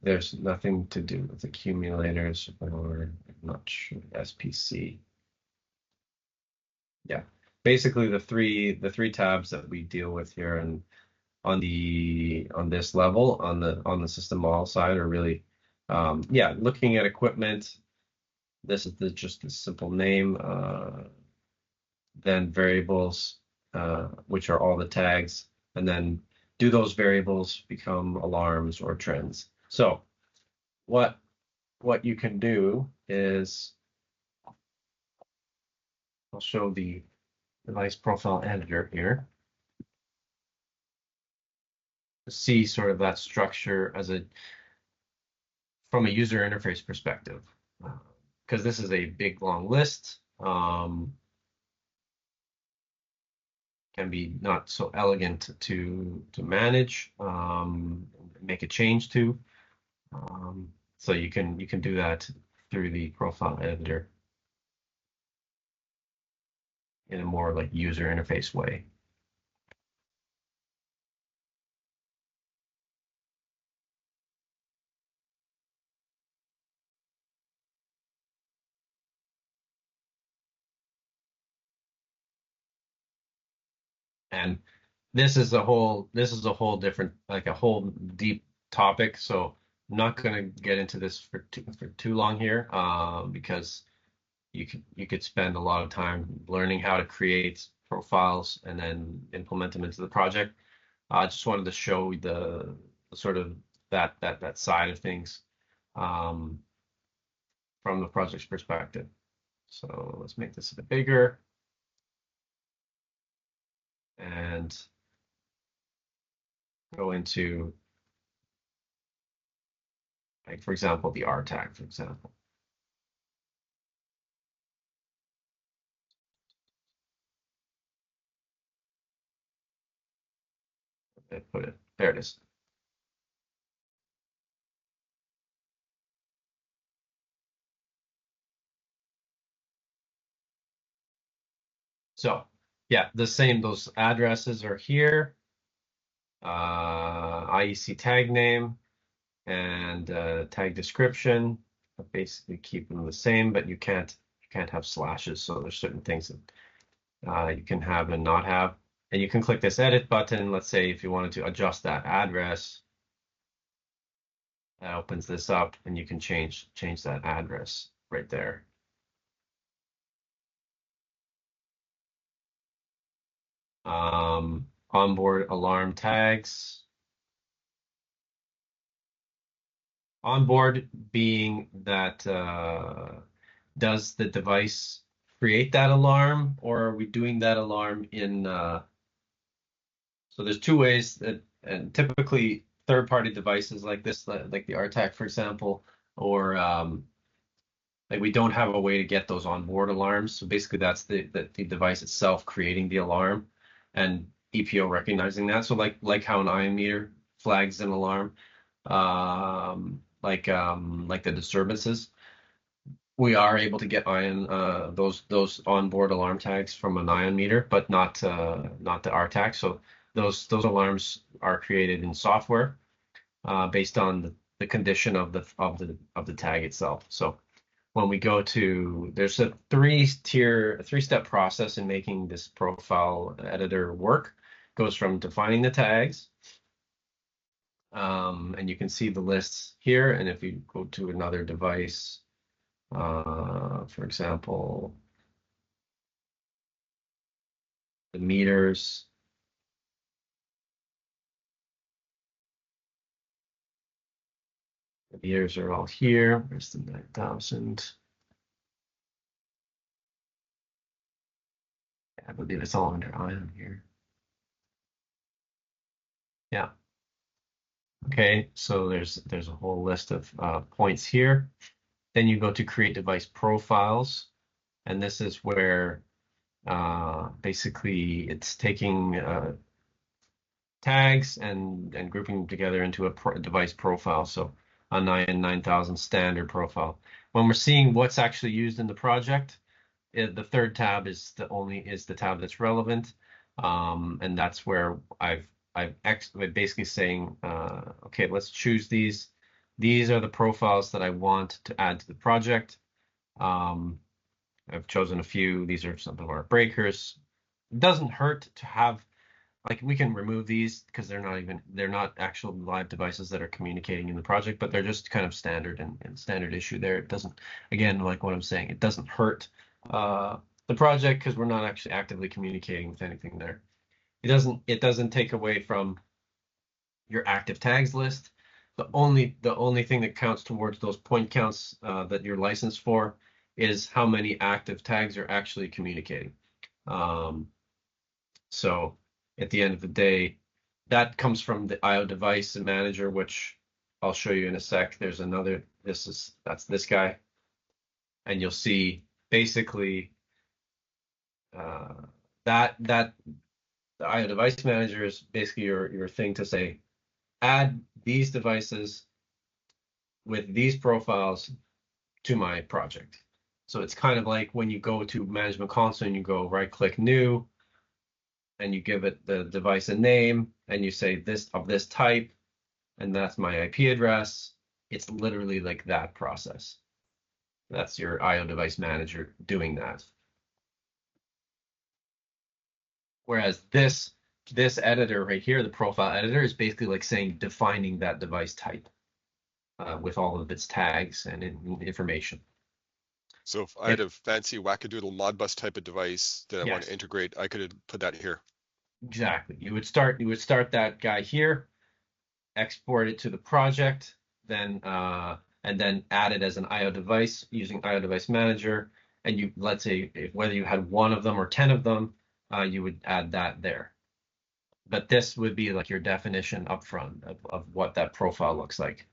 Speaker 1: There's nothing to do with accumulators, or I'm not sure, SPC. Yeah, basically the three tabs that we deal with here and on this level on the system model side are really yeah, looking at equipment. This is just the simple name, then variables, which are all the tags, and then do those variables become alarms or trends? So what you can do is, I'll show the device profile editor here to see sort of that structure from a user interface perspective, because this is a big long list. Can be not so elegant to manage, make a change to. So you can do that through the profile editor in a more like user interface way. And this is a whole different, like a whole deep topic. So I'm not going to get into this for too long here, because you could spend a lot of time learning how to create profiles and then implement them into the project. I just wanted to show the sort of that side of things, um, from the project's perspective. So let's make this a bit bigger and go into, like, for example, the R tag, for example. I put it, there it is. So yeah, the same, those addresses are here, IEC tag name and tag description. I basically keep them the same, but you can't have slashes. So there's certain things that you can have and not have. And you can click this edit button. Let's say if you wanted to adjust that address, that opens this up, and you can change that address right there. Onboard alarm tags. Onboard being that, does the device create that alarm, or are we doing that alarm in, so there's two ways that, and typically third-party devices like this, like the RTAC, for example, or like we don't have a way to get those onboard alarms. So basically that's the device itself creating the alarm and EPO recognizing that. So like how an ION meter flags an alarm, like the disturbances, we are able to get those onboard alarm tags from an ION meter, but not the RTAC. So those alarms are created in software based on the condition of the tag itself. So when we go to, there's a three-step process in making this profile editor work. Goes from defining the tags, and you can see the lists here. And if you go to another device, for example, the meters. The meters are all here. Where's the 9,000? I believe it's all under ION here. Yeah. Okay, so there's a whole list of points here. Then you go to create device profiles, and this is where basically it's taking tags and grouping them together into a device profile. So a 9000 standard profile. When we're seeing what's actually used in the project, the third tab is the tab that's relevant, and that's where I'm basically saying, okay, let's choose these. These are the profiles that I want to add to the project. I've chosen a few. These are some of our breakers. It doesn't hurt to have, like, we can remove these because they're not actual live devices that are communicating in the project, but they're just kind of standard and standard issue there. It doesn't, again, like what I'm saying, it doesn't hurt the project because we're not actually actively communicating with anything there. It doesn't take away from your active tags list. The only thing that counts towards those point counts that you're licensed for is how many active tags are actually communicating. So at the end of the day, that comes from the IO device manager, which I'll show you in a sec. There's another, that's this guy. And you'll see basically that the IO device manager is basically your thing to say, add these devices with these profiles to my project. So it's kind of like when you go to management console and you go right click new, and you give it the device a name, and you say this of this type, and that's my IP address. It's literally like that process. That's your IO device manager doing that. Whereas this editor right here, the profile editor, is basically like saying defining that device type with all of its tags and information.
Speaker 2: So if I had a fancy wackadoodle Modbus type of device that I want to integrate, I could put that here.
Speaker 1: Exactly. You would start that guy here, export it to the project, then and then add it as an IO device using IO device manager. And you, let's say, whether you had one of them or 10 of them, you would add that there. But this would be like your definition upfront of what that profile looks like.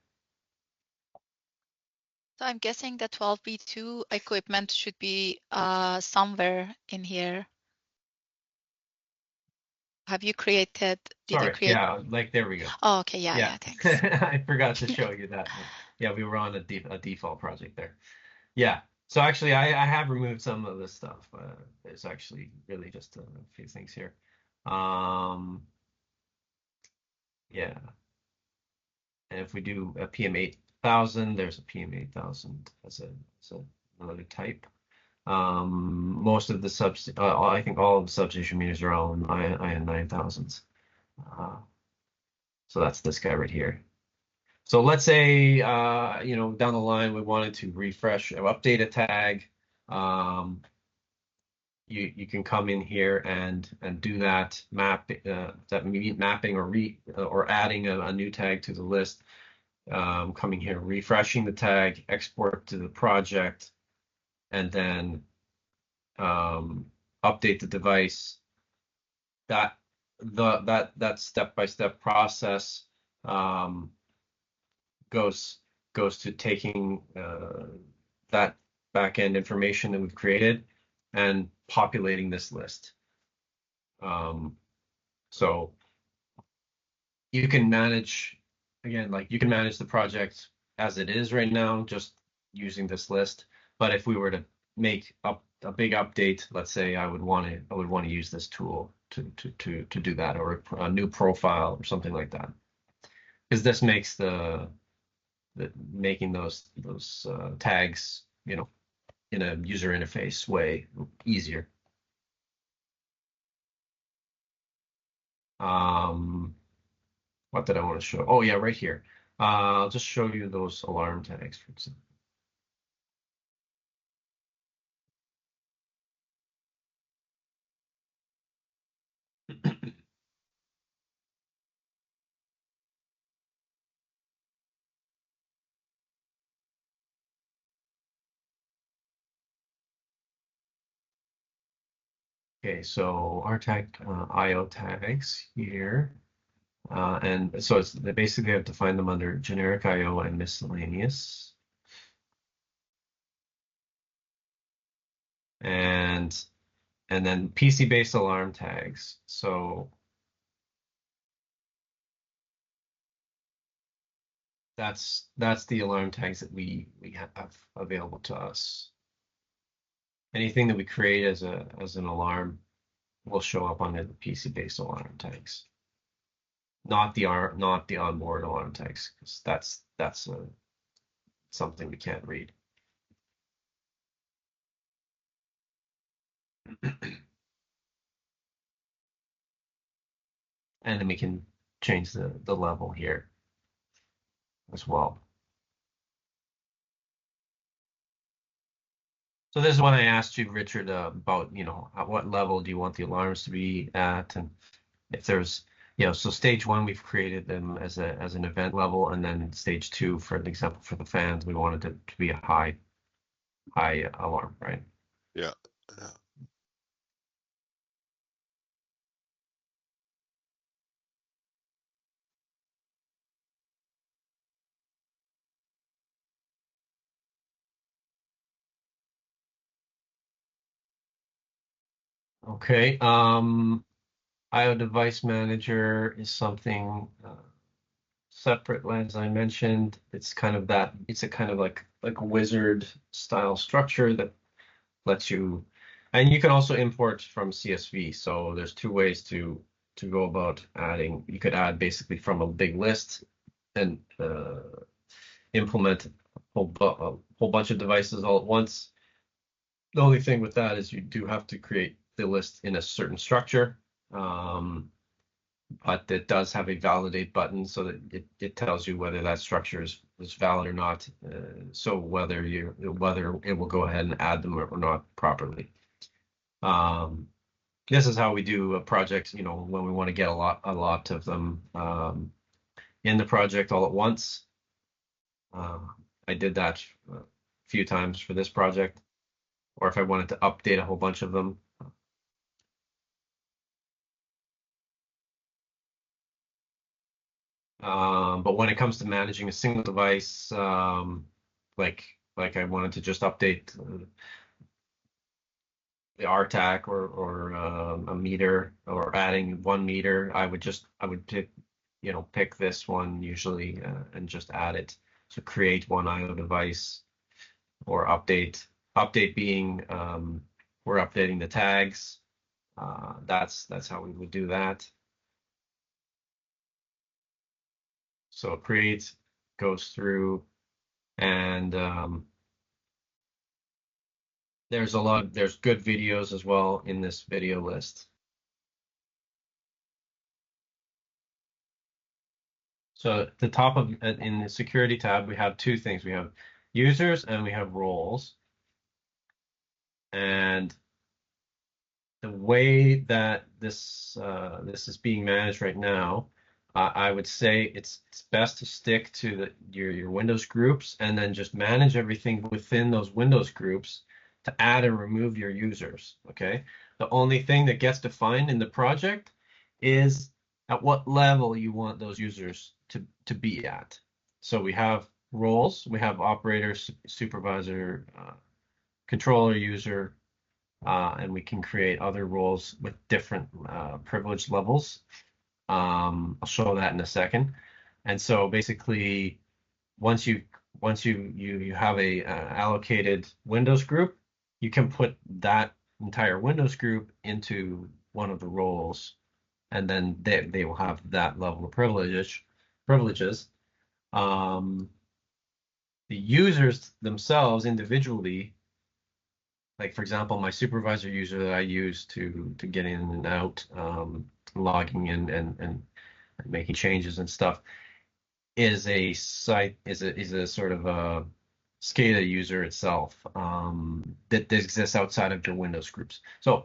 Speaker 3: So I'm guessing the 12B2 equipment should be somewhere in here. Have you created?
Speaker 1: Sorry, yeah, like there we go.
Speaker 3: Oh, okay, yeah, thanks.
Speaker 1: I forgot to show you that. Yeah, we were on a default project there. Yeah, so actually I have removed some of this stuff. It's actually really just a few things here. Yeah, and if we do a PM8000, there's a PM8000 as another type. Most of the I think all of the substation meters are all in IN 9000s. So that's this guy right here. So let's say, you know, down the line, we wanted to refresh or update a tag. You can come in here and do that mapping or adding a new tag to the list. Coming here, refreshing the tag, export to the project, and then update the device. That step-by-step process goes to taking that back-end information that we've created and populating this list. So you can manage, again, like you can manage the project as it is right now, just using this list. But if we were to make up a big update, let's say I would want to use this tool to do that, or a new profile or something like that. Because this makes the making those tags, in a user interface way easier. What did I want to show? Oh yeah, right here. I'll just show you those alarm tags, for example. Okay, so our tag IO tags here. And so they basically have defined them under generic IO and miscellaneous. And then PC-based alarm tags. So that's the alarm tags that we have available to us. Anything that we create as an alarm will show up on the PC-based alarm tags. Not the onboard alarm tags, because that's something we can't read. And then we can change the level here as well. So this is when I asked you, Richard, about, at what level do you want the alarms to be at, and if there's, so stage 1 we've created them as an event level, and then stage 2, for an example, for the fans, we wanted it to be a high alarm, right?
Speaker 2: Yeah.
Speaker 1: Okay. IO device manager is something separate, as I mentioned. It's kind of like a wizard style structure that lets you, and you can also import from CSV. So there's 2 ways to go about adding. You could add basically from a big list and implement a whole bunch of devices all at once. The only thing with that is you do have to create the list in a certain structure. But it does have a validate button, so that it tells you whether that structure is valid or not. So whether it will go ahead and add them or not properly. This is how we do a project, when we want to get a lot of them in the project all at once. I did that a few times for this project, or if I wanted to update a whole bunch of them. But when it comes to managing a single device, like I wanted to just update the RTAC or a meter, or adding 1 meter, I would pick this one usually and just add it. So create 1 IO device, or update. Update being we're updating the tags. That's how we would do that. So create, goes through, and there's good videos as well in this video list. So at the top in the security tab, we have 2 things. We have users and we have roles. And the way that this is being managed right now, I would say it's best to stick to your Windows groups, and then just manage everything within those Windows groups to add and remove your users. Okay. The only thing that gets defined in the project is at what level you want those users to be at. So we have roles, we have operator, supervisor, controller, user, and we can create other roles with different privilege levels. I'll show that in a second. And so basically, once you have a allocated Windows group, you can put that entire Windows group into one of the roles, and then they will have that level of privileges. The users themselves individually, like for example, my supervisor user that I use to get in and out, logging in and making changes and stuff, is a sort of a SCADA user itself, that exists outside of your Windows groups. So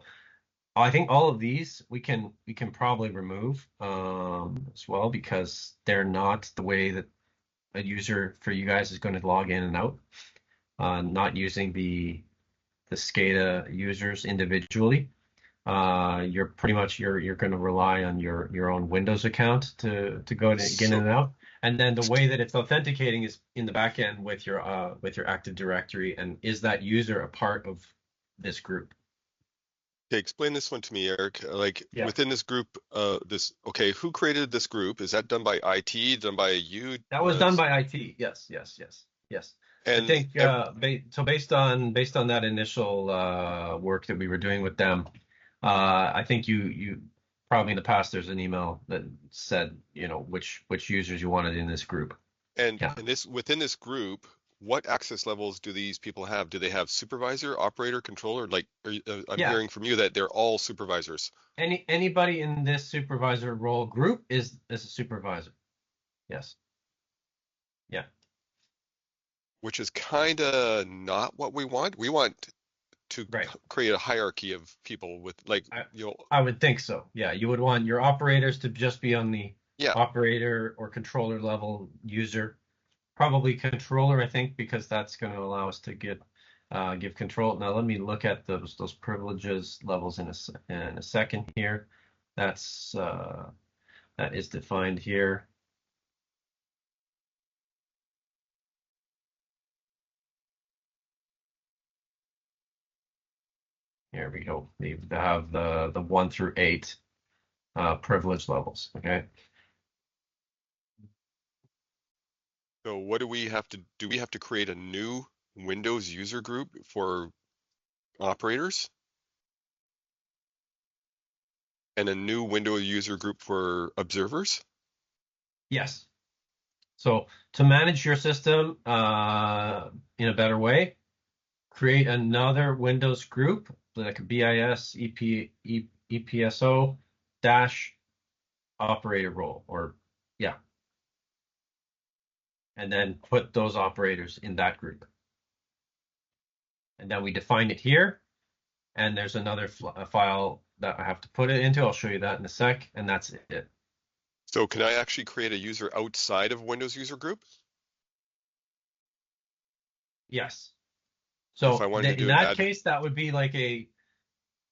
Speaker 1: I think all of these we can probably remove, as well, because they're not the way that a user for you guys is going to log in and out, not using the SCADA users individually. You're pretty much you're going to rely on your own Windows account to go to get in and out. And then the way that it's authenticating is in the back end with your Active Directory, and is that user a part of this group?
Speaker 2: Okay, explain this one to me, Eric. Like
Speaker 1: Yeah.
Speaker 2: within this group, who created this group? Is that done by IT, done by you?
Speaker 1: That was done by IT. Yes.
Speaker 2: And
Speaker 1: I think so. Based on that initial work that we were doing with them, I think you probably in the past there's an email that said which users you wanted in this group.
Speaker 2: And
Speaker 1: Yeah.
Speaker 2: within this group, what access levels do these people have? Do they have supervisor, operator, controller? Like I'm hearing from you that they're all supervisors.
Speaker 1: Anybody in this supervisor role group is a supervisor. Yes. Yeah.
Speaker 2: Which is kind of not what we want. We want to create a hierarchy of people with
Speaker 1: I would think so. Yeah, you would want your operators to just be on the operator or controller level user. Probably controller, I think, because that's going to allow us to give control. Now let me look at those privileges levels in a second here. That is defined here. Here we go. They have the 1 through 8 privilege levels. Okay.
Speaker 2: So what do we have to do? We have to create a new Windows user group for operators and a new Windows user group for observers?
Speaker 1: Yes. So to manage your system in a better way, create another Windows group like BIS EPSO dash operator role, or and then put those operators in that group. And then we define it here, and there's another file that I have to put it into. I'll show you that in a sec, and that's it.
Speaker 2: So can I actually create a user outside of Windows user group?
Speaker 1: Yes. So in that case, that would be like a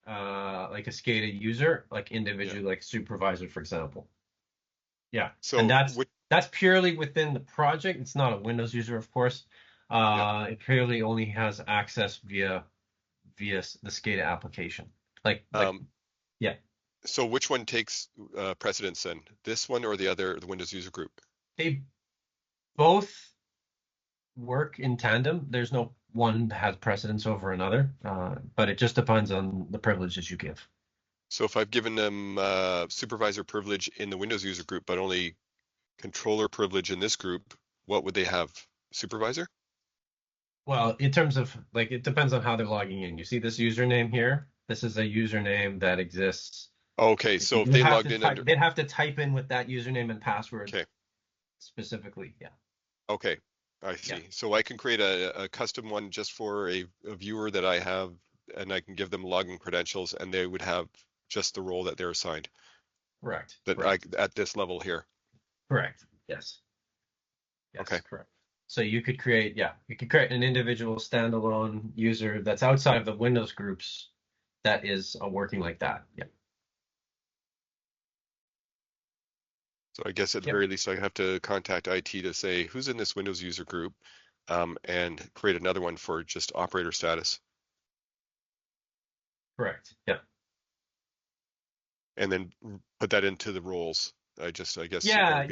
Speaker 1: SCADA user, like individual, like supervisor, for example. Yeah. So and that's purely within the project. It's not a Windows user, of course. It purely only has access via the SCADA application. Yeah.
Speaker 2: So which one takes precedence then? This one or the other, the Windows user group?
Speaker 1: They both work in tandem. There's no one that has precedence over another, but it just depends on the privileges you give.
Speaker 2: So if I've given them supervisor privilege in the Windows user group, but only controller privilege in this group, what would they have? Supervisor?
Speaker 1: Well, in terms of it depends on how they're logging in. You see this username here? This is a username that exists.
Speaker 2: Okay, so if they logged in
Speaker 1: they'd have to type in with that username and password.
Speaker 2: Okay.
Speaker 1: Specifically, yeah.
Speaker 2: Okay, I see. Yeah. So I can create a custom one just for a viewer that I have, and I can give them login credentials, and they would have just the role that they're assigned.
Speaker 1: Correct.
Speaker 2: At this level here.
Speaker 1: Correct. Yes.
Speaker 2: Okay.
Speaker 1: Correct. So you could create an individual standalone user that's outside of the Windows groups that is working like that. Yeah.
Speaker 2: So I guess at the very least, I have to contact IT to say who's in this Windows user group, and create another one for just operator status.
Speaker 1: Correct. Yeah.
Speaker 2: And then put that into the roles. I guess.
Speaker 1: Yeah,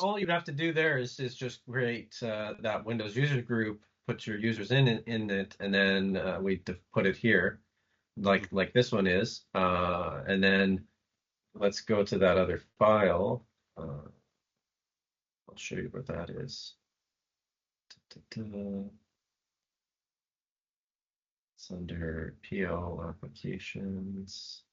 Speaker 1: all you'd have to do there is just create that Windows user group, put your users in it, and then we put it here, like this one is. And then let's go to that other file. I'll show you what that is. It's under PL applications.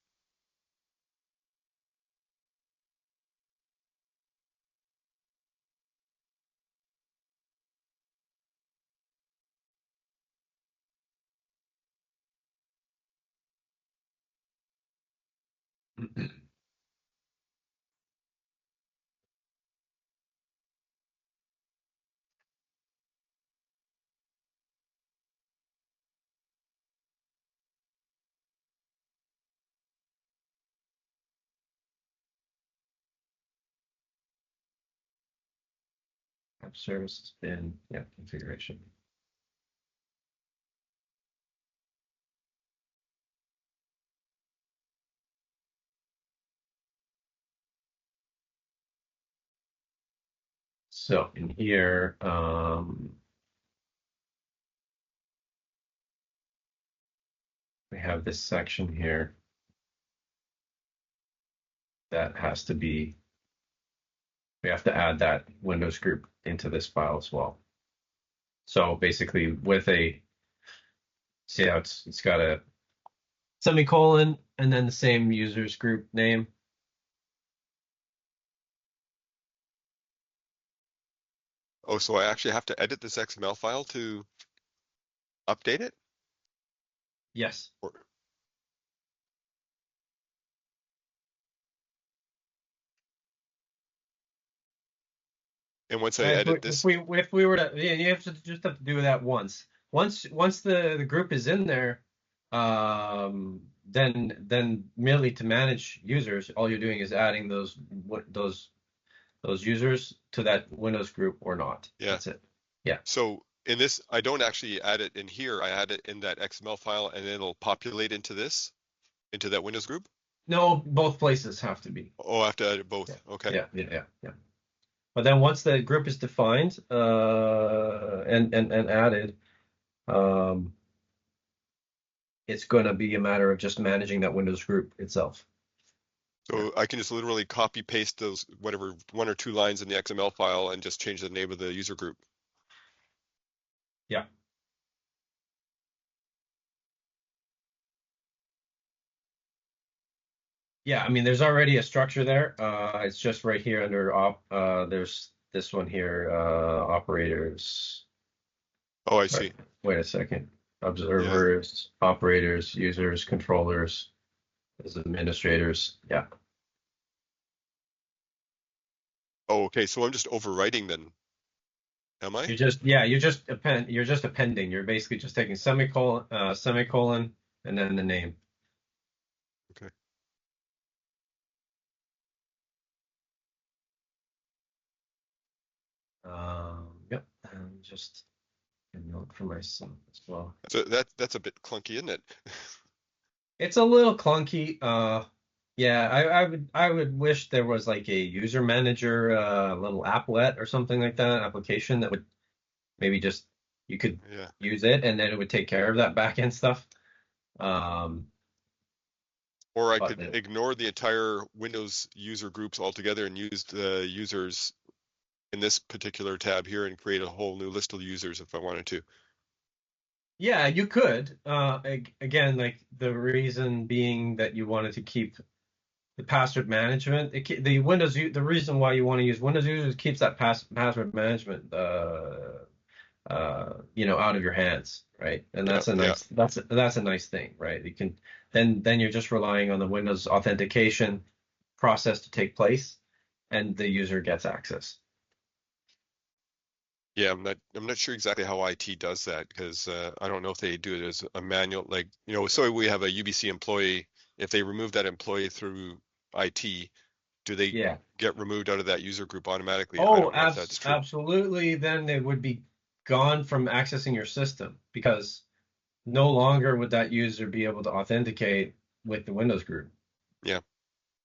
Speaker 1: App services bin, yeah, configuration. So in here, we have this section here that has to be, we have to add that Windows group into this file as well. So basically with a, see how it's got a semicolon and then the same users group name.
Speaker 2: Oh, so I actually have to edit this XML file to update it?
Speaker 1: Yes.
Speaker 2: Or, and once I edit this,
Speaker 1: If we were to, yeah, you have to just have to do that once. Once the group is in there, then merely to manage users, all you're doing is adding those users to that Windows group or not.
Speaker 2: yeah.
Speaker 1: That's it. Yeah.
Speaker 2: So in this, I don't actually add it in here. I add it in that XML file, and then it'll populate into this, into that Windows group.
Speaker 1: No, both places have to be.
Speaker 2: Oh, I have to add it both.
Speaker 1: Yeah.
Speaker 2: Okay.
Speaker 1: Yeah. But then once the group is defined and added, it's going to be a matter of just managing that Windows group itself.
Speaker 2: So I can just literally copy paste those, whatever, 1 or 2 lines in the XML file and just change the name of the user group.
Speaker 1: Yeah. Yeah, I mean, there's already a structure there. It's just right here under there's this one here, operators.
Speaker 2: Oh, I see.
Speaker 1: Wait a second. Observers, operators, users, controllers, as administrators. Yeah.
Speaker 2: Oh, okay. So I'm just overwriting then. Am I?
Speaker 1: You're just appending. You're basically just taking semicolon, and then the name.
Speaker 2: Okay.
Speaker 1: Yep. And just a note for myself as well.
Speaker 2: So that's a bit clunky, isn't it?
Speaker 1: It's a little clunky. Yeah, I would wish there was like a user manager, little applet or something like that, application that would maybe just you could
Speaker 2: Yeah.
Speaker 1: use it and then it would take care of that back end stuff.
Speaker 2: Or I could ignore the entire Windows user groups altogether and use the users in this particular tab here and create a whole new list of users if I wanted to.
Speaker 1: Yeah, you could. Again, like the reason being that you wanted to keep the password management, the reason why you want to use Windows users keeps that password management, out of your hands, right? And that's a nice thing, right? You can then you're just relying on the Windows authentication process to take place, and the user gets access.
Speaker 2: Yeah, I'm not sure exactly how IT does that because I don't know if they do it as a manual, like, so we have a UBC employee. If they remove that employee through IT, do they get removed out of that user group automatically? I don't know if that's true.
Speaker 1: Absolutely. Then they would be gone from accessing your system because no longer would that user be able to authenticate with the Windows group.
Speaker 2: Yeah.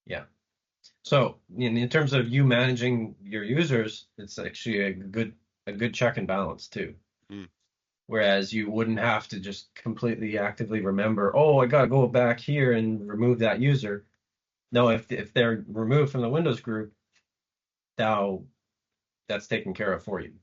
Speaker 1: Yeah. So in terms of you managing your users, it's actually a good check and balance too. Whereas you wouldn't have to just completely actively remember, oh, I got to go back here and remove that user. No, if they're removed from the Windows group, now that's taken care of for you.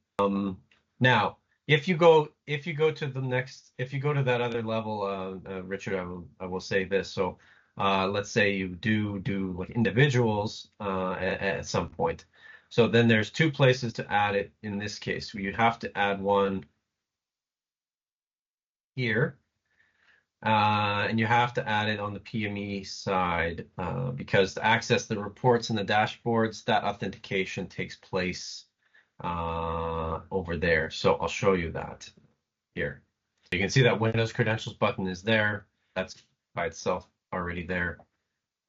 Speaker 1: Now, if you go to the next, if you go to that other level, Richard, I will say this. So, let's say you do like individuals at some point. So then there's two places to add it in this case. You have to add one here, and you have to add it on the PME side because to access the reports and the dashboards, that authentication takes place over there. So I'll show you that here. You can see that Windows credentials button is there. That's by itself already there.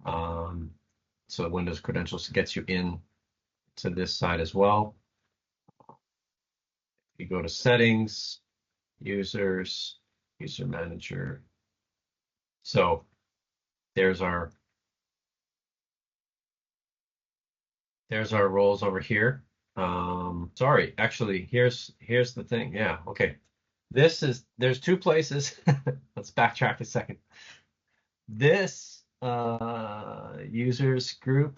Speaker 1: So Windows credentials gets you in to this side as well. You go to settings, users, user manager. So there's our roles over here. Sorry, actually, here's the thing. Yeah, okay. There's two places. Let's backtrack a second. This users group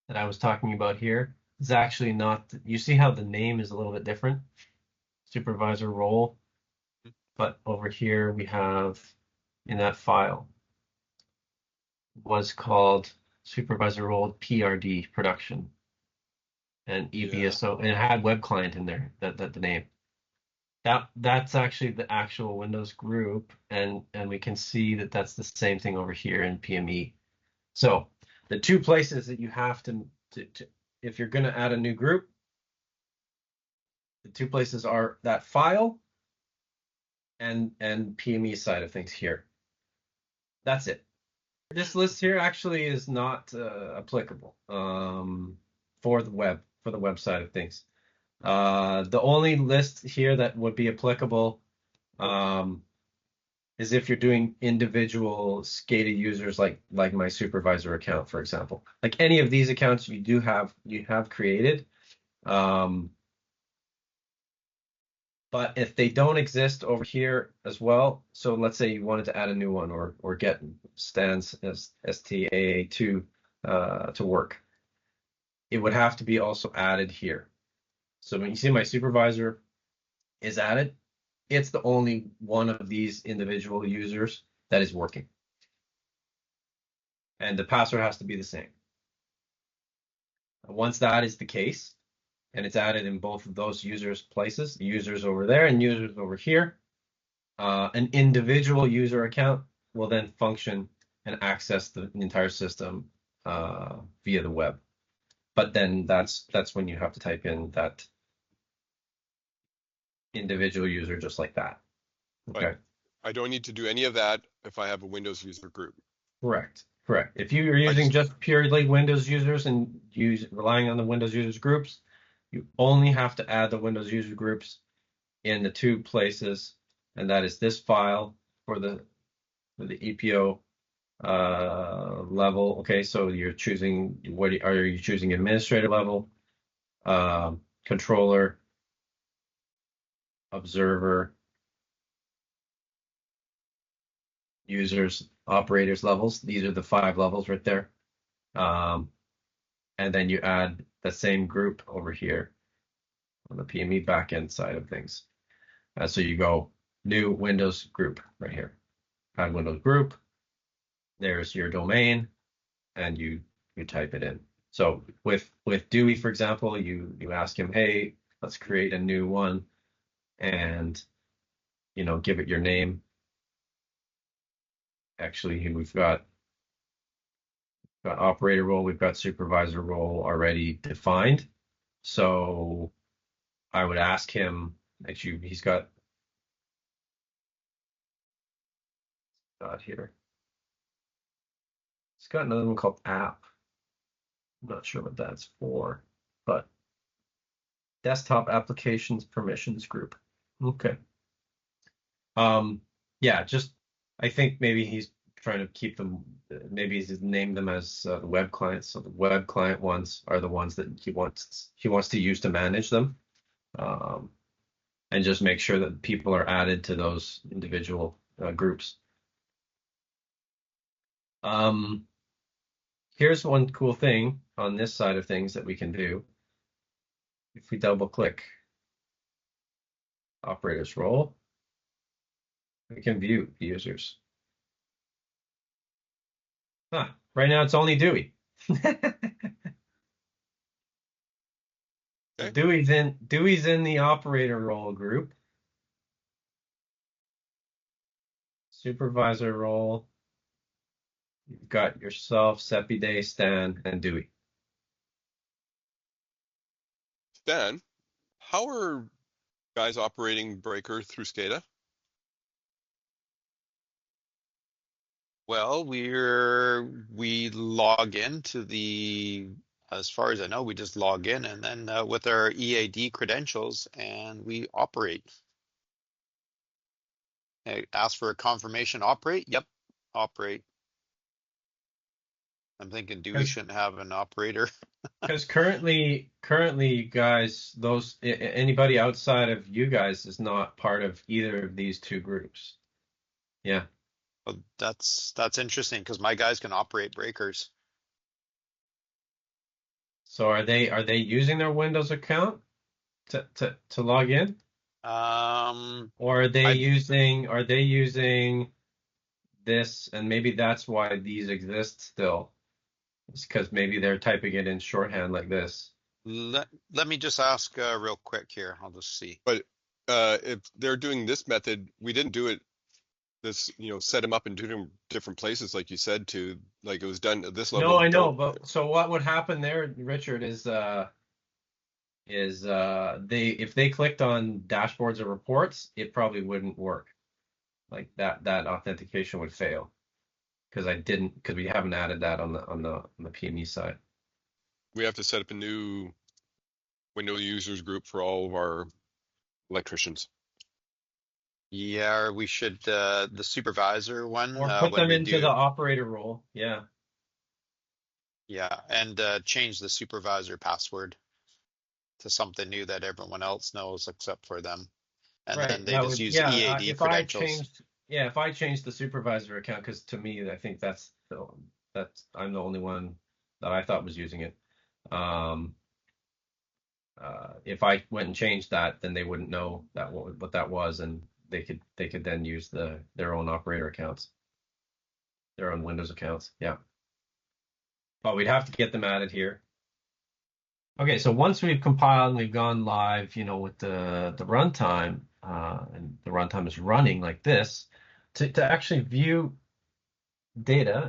Speaker 1: that I was talking about here is actually not, you see how the name is a little bit different? Supervisor role. But over here we have in that file was called supervisor role PRD production and EPSO, and it had web client in there, that the name. That's actually the actual Windows group, and we can see that that's the same thing over here in PME. So the two places that you have to if you're going to add a new group, the two places are that file and PME side of things here. That's it. This list here actually is not applicable for the web side of things. The only list here that would be applicable is if you're doing individual SCADA users, like my supervisor account, for example. Like any of these accounts you have created. But if they don't exist over here as well, so let's say you wanted to add a new one or get stands as STAA2 to work, it would have to be also added here. So when you see my supervisor is added, it's the only one of these individual users that is working. And the password has to be the same. Once that is the case, and it's added in both of those users places, users over there and users over here, an individual user account will then function and access the entire system via the web. But then that's when you have to type in that individual user just like that. Okay.
Speaker 2: But I don't need to do any of that if I have a Windows user group.
Speaker 1: Correct. If you are using just purely Windows users and relying on the Windows users groups, you only have to add the Windows user groups in the two places, and that is this file for the EPO level. Okay, so you're choosing are you choosing administrator level, controller, observer, users, operators levels. These are the 5 levels right there. And then you add the same group over here on the PME backend side of things. So you go new Windows group right here. Add Windows group. There's your domain, and you type it in. So with Dewey, for example, you ask him, hey, let's create a new one, and give it your name. Actually, we've got operator role, we've got supervisor role already defined. So I would ask him, actually, he's got here. He's got another one called app. I'm not sure what that's for, but desktop applications permissions group. Okay. Yeah, just I think maybe he's trying to keep them. Maybe he's named them as the web clients. So the web client ones are the ones that he wants to use to manage them. and just make sure that people are added to those individual groups. Here's one cool thing on this side of things that we can do. If we double click operators role, we can view the users. Right now it's only Dewey. So Dewey's in the operator role group. Supervisor role. You've got yourself, Sepide, Stan, and Dewey.
Speaker 2: Stan, how are guys operating Breaker through SCADA?
Speaker 4: Well, we log into as far as I know, we just log in and then with our EAD credentials and we operate. Ask for a confirmation, operate. Yep, operate. I'm thinking Dewey shouldn't have an operator.
Speaker 1: Because currently, guys, anybody outside of you guys is not part of either of these two groups. Yeah.
Speaker 4: Well, that's interesting because my guys can operate breakers.
Speaker 1: So are they using their Windows account to log in? Or are they using this, and maybe that's why these exist still. It's because maybe they're typing it in shorthand like this.
Speaker 4: Let me just ask real quick here. I'll just see.
Speaker 2: But if they're doing this method, we didn't do it set them up in different places, like you said, like it was done at this level.
Speaker 1: No, I know, but so what would happen there, Richard, is if they clicked on dashboards or reports, it probably wouldn't work. Like that authentication would fail because we haven't added that on the PME side.
Speaker 2: We have to set up a new Windows users group for all of our electricians.
Speaker 4: Yeah, or we should the supervisor one.
Speaker 1: Or put them into the operator role. Yeah.
Speaker 4: Yeah, and change the supervisor password to something new that everyone else knows except for them. And
Speaker 1: right.
Speaker 4: then they just use EAD credentials.
Speaker 1: If I changed the supervisor account, because to me, I think that's I'm the only one that I thought was using it. If I went and changed that, then they wouldn't know what that was, and they could then use their own operator accounts, their own Windows accounts. Yeah. But we'd have to get them added here. Okay, so once we've compiled and we've gone live, with the runtime, and the runtime is running like this, to actually view data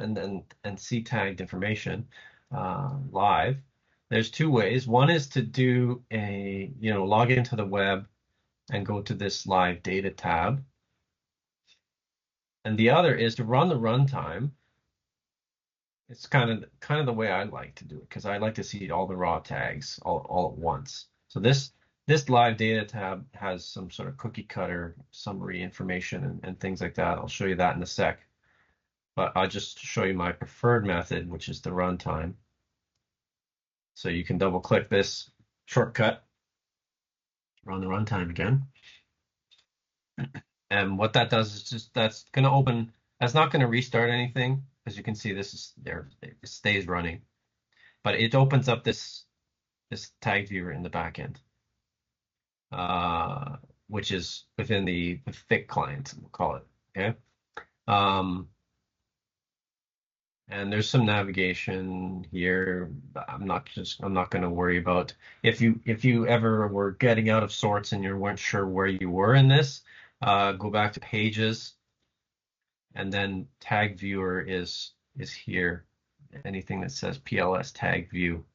Speaker 1: and see tagged information live, there's two ways. One is to do log into the web and go to this live data tab. And the other is to run the runtime. It's kind of the way I like to do it, because I like to see all the raw tags all at once. So this live data tab has some sort of cookie cutter summary information and things like that. I'll show you that in a sec. But I'll just show you my preferred method, which is the runtime. So you can double click this shortcut, run the runtime again. And what that does is that's not going to restart anything. As you can see, this is there. It stays running, but it opens up this tag viewer in the back end, which is within the thick client, we'll call it. Okay. And there's some navigation here. I'm not going to worry about if you ever were getting out of sorts and you weren't sure where you were in this. Go back to pages. And then tag viewer is here. Anything that says PLS tag view.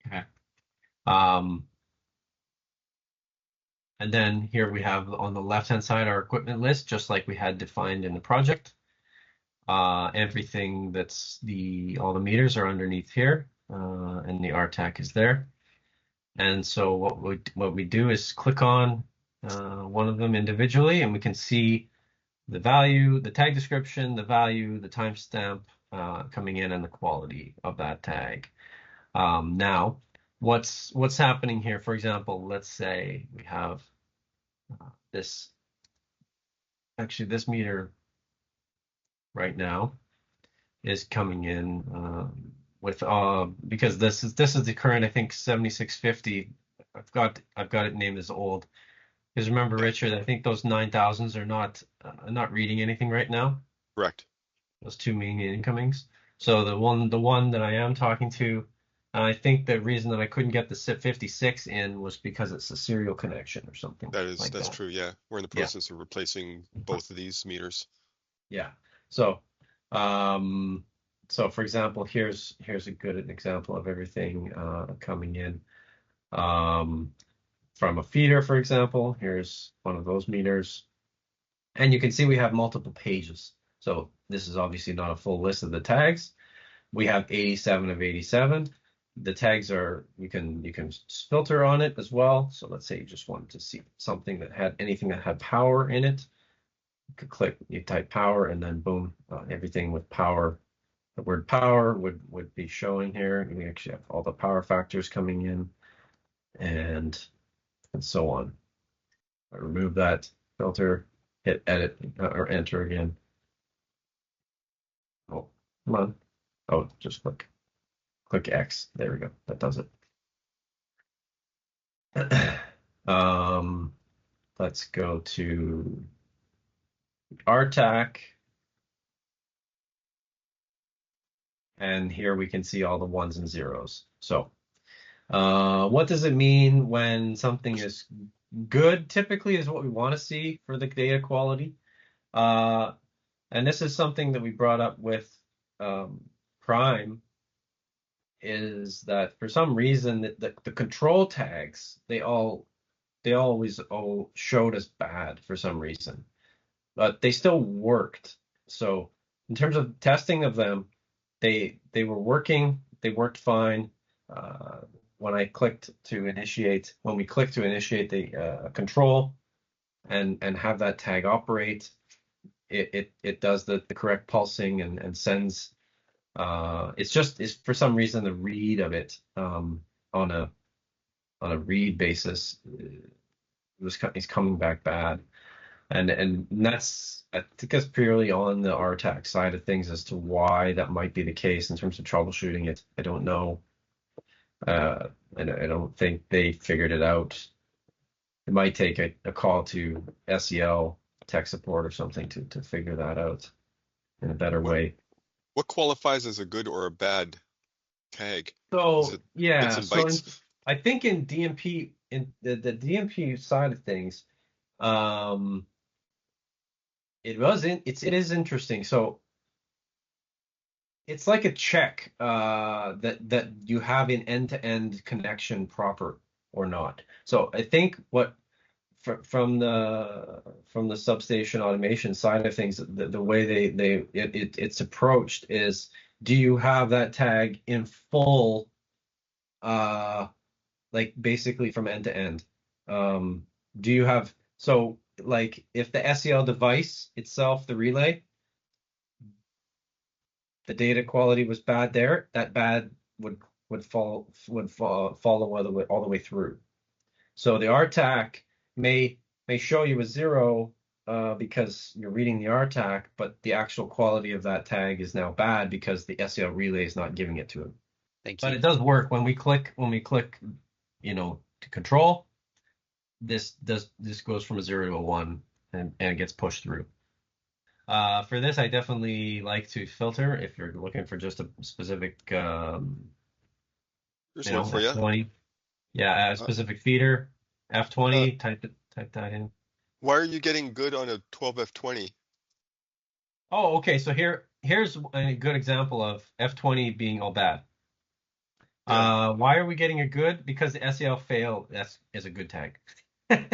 Speaker 1: Okay. And then here we have on the left-hand side our equipment list, just like we had defined in the project. Everything all the meters are underneath here, and the RTAC is there. And so what we do is click on one of them individually, and we can see the value, the tag description, the value, the timestamp, coming in and the quality of that tag. Now, what's happening here? For example, let's say we have this. Actually, this meter right now is coming in with because this is the current, I think, 7650. I've got it named as old. Because remember, Richard, I think those 9000s are not reading anything right now.
Speaker 2: Correct.
Speaker 1: Those two main incomings. So the one that I am talking to, I think the reason that I couldn't get the SIP 56 in was because it's a serial connection or something.
Speaker 2: That's true. Yeah, we're in the process of replacing both of these meters.
Speaker 1: Yeah. So, so for example, here's a good example of everything coming in from a feeder, for example. Here's one of those meters, and you can see we have multiple pages. So this is obviously not a full list of the tags. We have 87 of 87. The tags are, you can filter on it as well. So let's say you just wanted to see something that had anything that had power in it. You could click, you type power, and then boom, everything with power. The word power would be showing here. We actually have all the power factors coming in, and so on. I remove that filter, hit edit or enter again. Oh, come on. Oh, just click X. There we go. That does it. Let's go to RTAC. And here we can see all the ones and zeros. So what does it mean when something is good? Typically is what we want to see for the data quality. And this is something that we brought up with Prime, is that for some reason the control tags, they always showed as bad for some reason, but they still worked. So in terms of testing of them, they were working, they worked fine. When we click to initiate the control and have that tag operate, it does the correct pulsing and sends. It's for some reason the read of it on a read basis is coming back bad, and that's, I think that's purely on the RTAC side of things as to why that might be the case in terms of troubleshooting it. I don't know. And I don't think they figured it out. It might take a call to SEL tech support or something to figure that out in a better way.
Speaker 2: What qualifies as a good or a bad tag?
Speaker 1: So yeah,
Speaker 2: bits and bytes?
Speaker 1: I think in DMP, in the DMP side of things, it is interesting. So it's like a check that you have an end-to-end connection proper or not. So I think what from the substation automation side of things, the way it's approached is, do you have that tag in full, like basically from end to end? Do you have, so like if the SEL device itself, the relay, the data quality was bad there, that bad would follow all the way through. So the RTAC may show you a 0 because you're reading the RTAC, but the actual quality of that tag is now bad because the SEL relay is not giving it to him.
Speaker 4: Thank you.
Speaker 1: But it does work when we click, to control. This goes from a 0 to a 1 and it gets pushed through. For this, I definitely like to filter if you're looking for just a specific
Speaker 2: There's one for you.
Speaker 1: F20. Yeah, a specific feeder. F20, type that in.
Speaker 2: Why are you getting good on a 12F20?
Speaker 1: Oh, okay. So here's a good example of F20 being all bad.
Speaker 2: Yeah.
Speaker 1: Why are we getting a good? Because the SEL fail is a good tag.
Speaker 2: Confused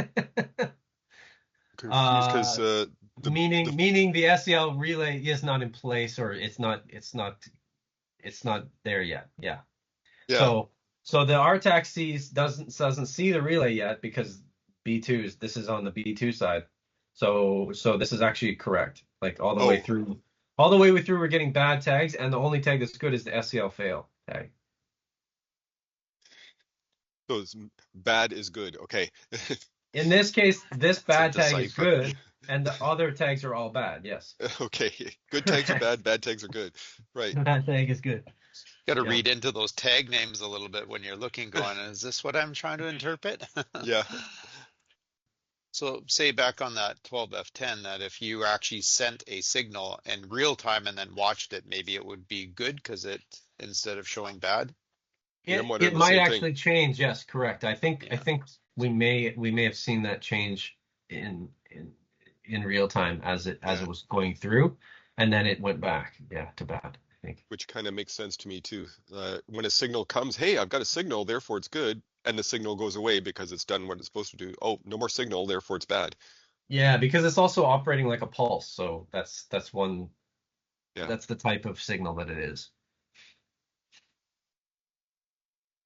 Speaker 2: because
Speaker 1: meaning the SEL relay is not in place, or it's not there yet. Yeah. So the RTAC doesn't see the relay yet because this is on the B2 side. So this is actually correct, like all the way through All the way through, we're getting bad tags, and the only tag that's good is the SCL fail tag.
Speaker 2: So it's bad is good. Okay.
Speaker 1: In this case, this bad tag is
Speaker 2: decipher.
Speaker 1: good, and the other tags are all bad. Yes.
Speaker 2: Okay. Good tags are bad tags are good. Right.
Speaker 1: Bad tag is good.
Speaker 4: Got to
Speaker 1: Yeah.
Speaker 4: read into those tag names a little bit when you're looking, going, is this what I'm trying to interpret?
Speaker 2: Yeah.
Speaker 4: So say back on that 12F10, that if you actually sent a signal in real time and then watched it, maybe it would be good because it, instead of showing bad.
Speaker 2: Yeah, I'm
Speaker 1: It
Speaker 2: wondering the
Speaker 1: might
Speaker 2: same
Speaker 1: actually
Speaker 2: thing.
Speaker 1: change. Yes, correct. I think
Speaker 4: Yeah.
Speaker 1: we may have seen that change in real time as it
Speaker 2: Yeah.
Speaker 1: was going through, and then it went back, yeah, to bad, I think.
Speaker 2: Which kind of makes sense to me too. When a signal comes, hey, I've got a signal, therefore it's good, and the signal goes away because it's done what it's supposed to do. Oh, no more signal, therefore it's bad.
Speaker 1: Yeah, because it's also operating like a pulse, so that's one
Speaker 2: Yeah.
Speaker 1: that's the type of signal that it is.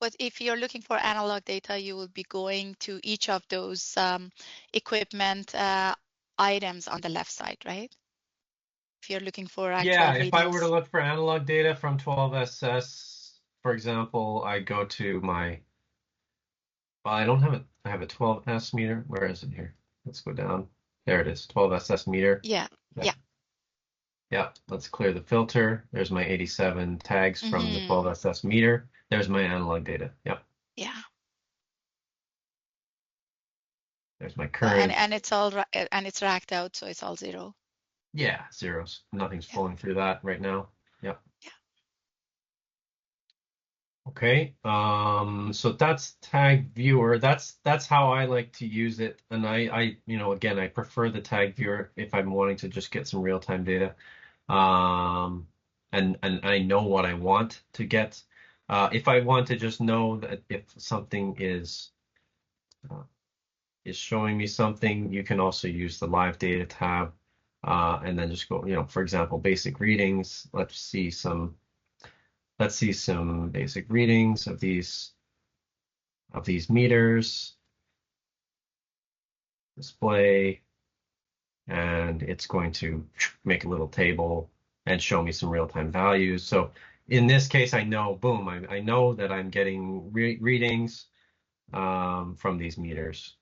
Speaker 3: But if you're looking for analog data, you will be going to each of those equipment items on the left side, right? If you're looking for actual
Speaker 1: Yeah, if I were to
Speaker 3: readings.
Speaker 1: look for analog data from 12SS, for example, I go to my, well, I don't have it. I have a 12S meter. Where is it here? Let's go down. There it is, 12SS meter.
Speaker 3: Yeah,
Speaker 1: Yeah.
Speaker 3: yeah.
Speaker 1: Yeah, let's clear the filter. There's my 87 tags from the
Speaker 3: Mm-hmm.
Speaker 1: 12SS meter. There's my analog data. Yep.
Speaker 3: Yeah.
Speaker 1: There's my
Speaker 3: So,
Speaker 1: current.
Speaker 3: and it's all and it's racked out, so it's all zero.
Speaker 1: Yeah, zeros. Nothing's
Speaker 3: Yeah,
Speaker 1: flowing through that right now. Yep.
Speaker 3: yeah.
Speaker 1: Okay. So that's tag viewer. That's how I like to use it. And again, I prefer the tag viewer if I'm wanting to just get some real-time data. And I know what I want to get. If I want to just know that if something is showing me something, you can also use the live data tab, and then just go, for example, basic readings. Let's see some basic readings of these meters. Display, and it's going to make a little table and show me some real-time values. So in this case, I know, boom, I know that I'm getting readings from these meters.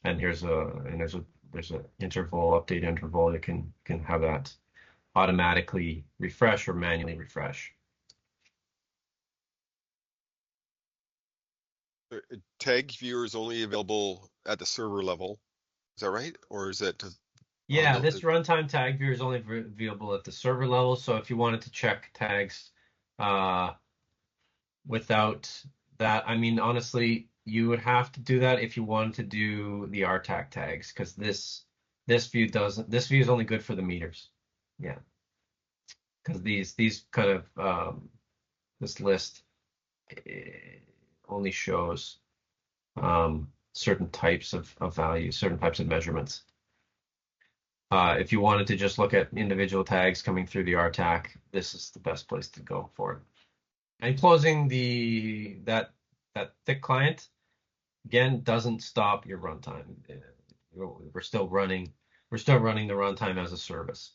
Speaker 1: And there's an interval, update interval. You can have that automatically refresh or manually refresh.
Speaker 2: Tag viewer is only available at the server level. Is that right? Or is it on
Speaker 1: Yeah, this
Speaker 2: the
Speaker 1: runtime tag viewer is only available at the server level. So if you wanted to check tags uh, without that, I mean, honestly, you would have to do that if you wanted to do the RTAC tags, because this view doesn't. This view is only good for the meters. Yeah, because these kind of this list only shows certain types of values, certain types of measurements. If you wanted to just look at individual tags coming through the RTAC, this is the best place to go for it. And closing that thick client again doesn't stop your runtime. We're still running the runtime as a service.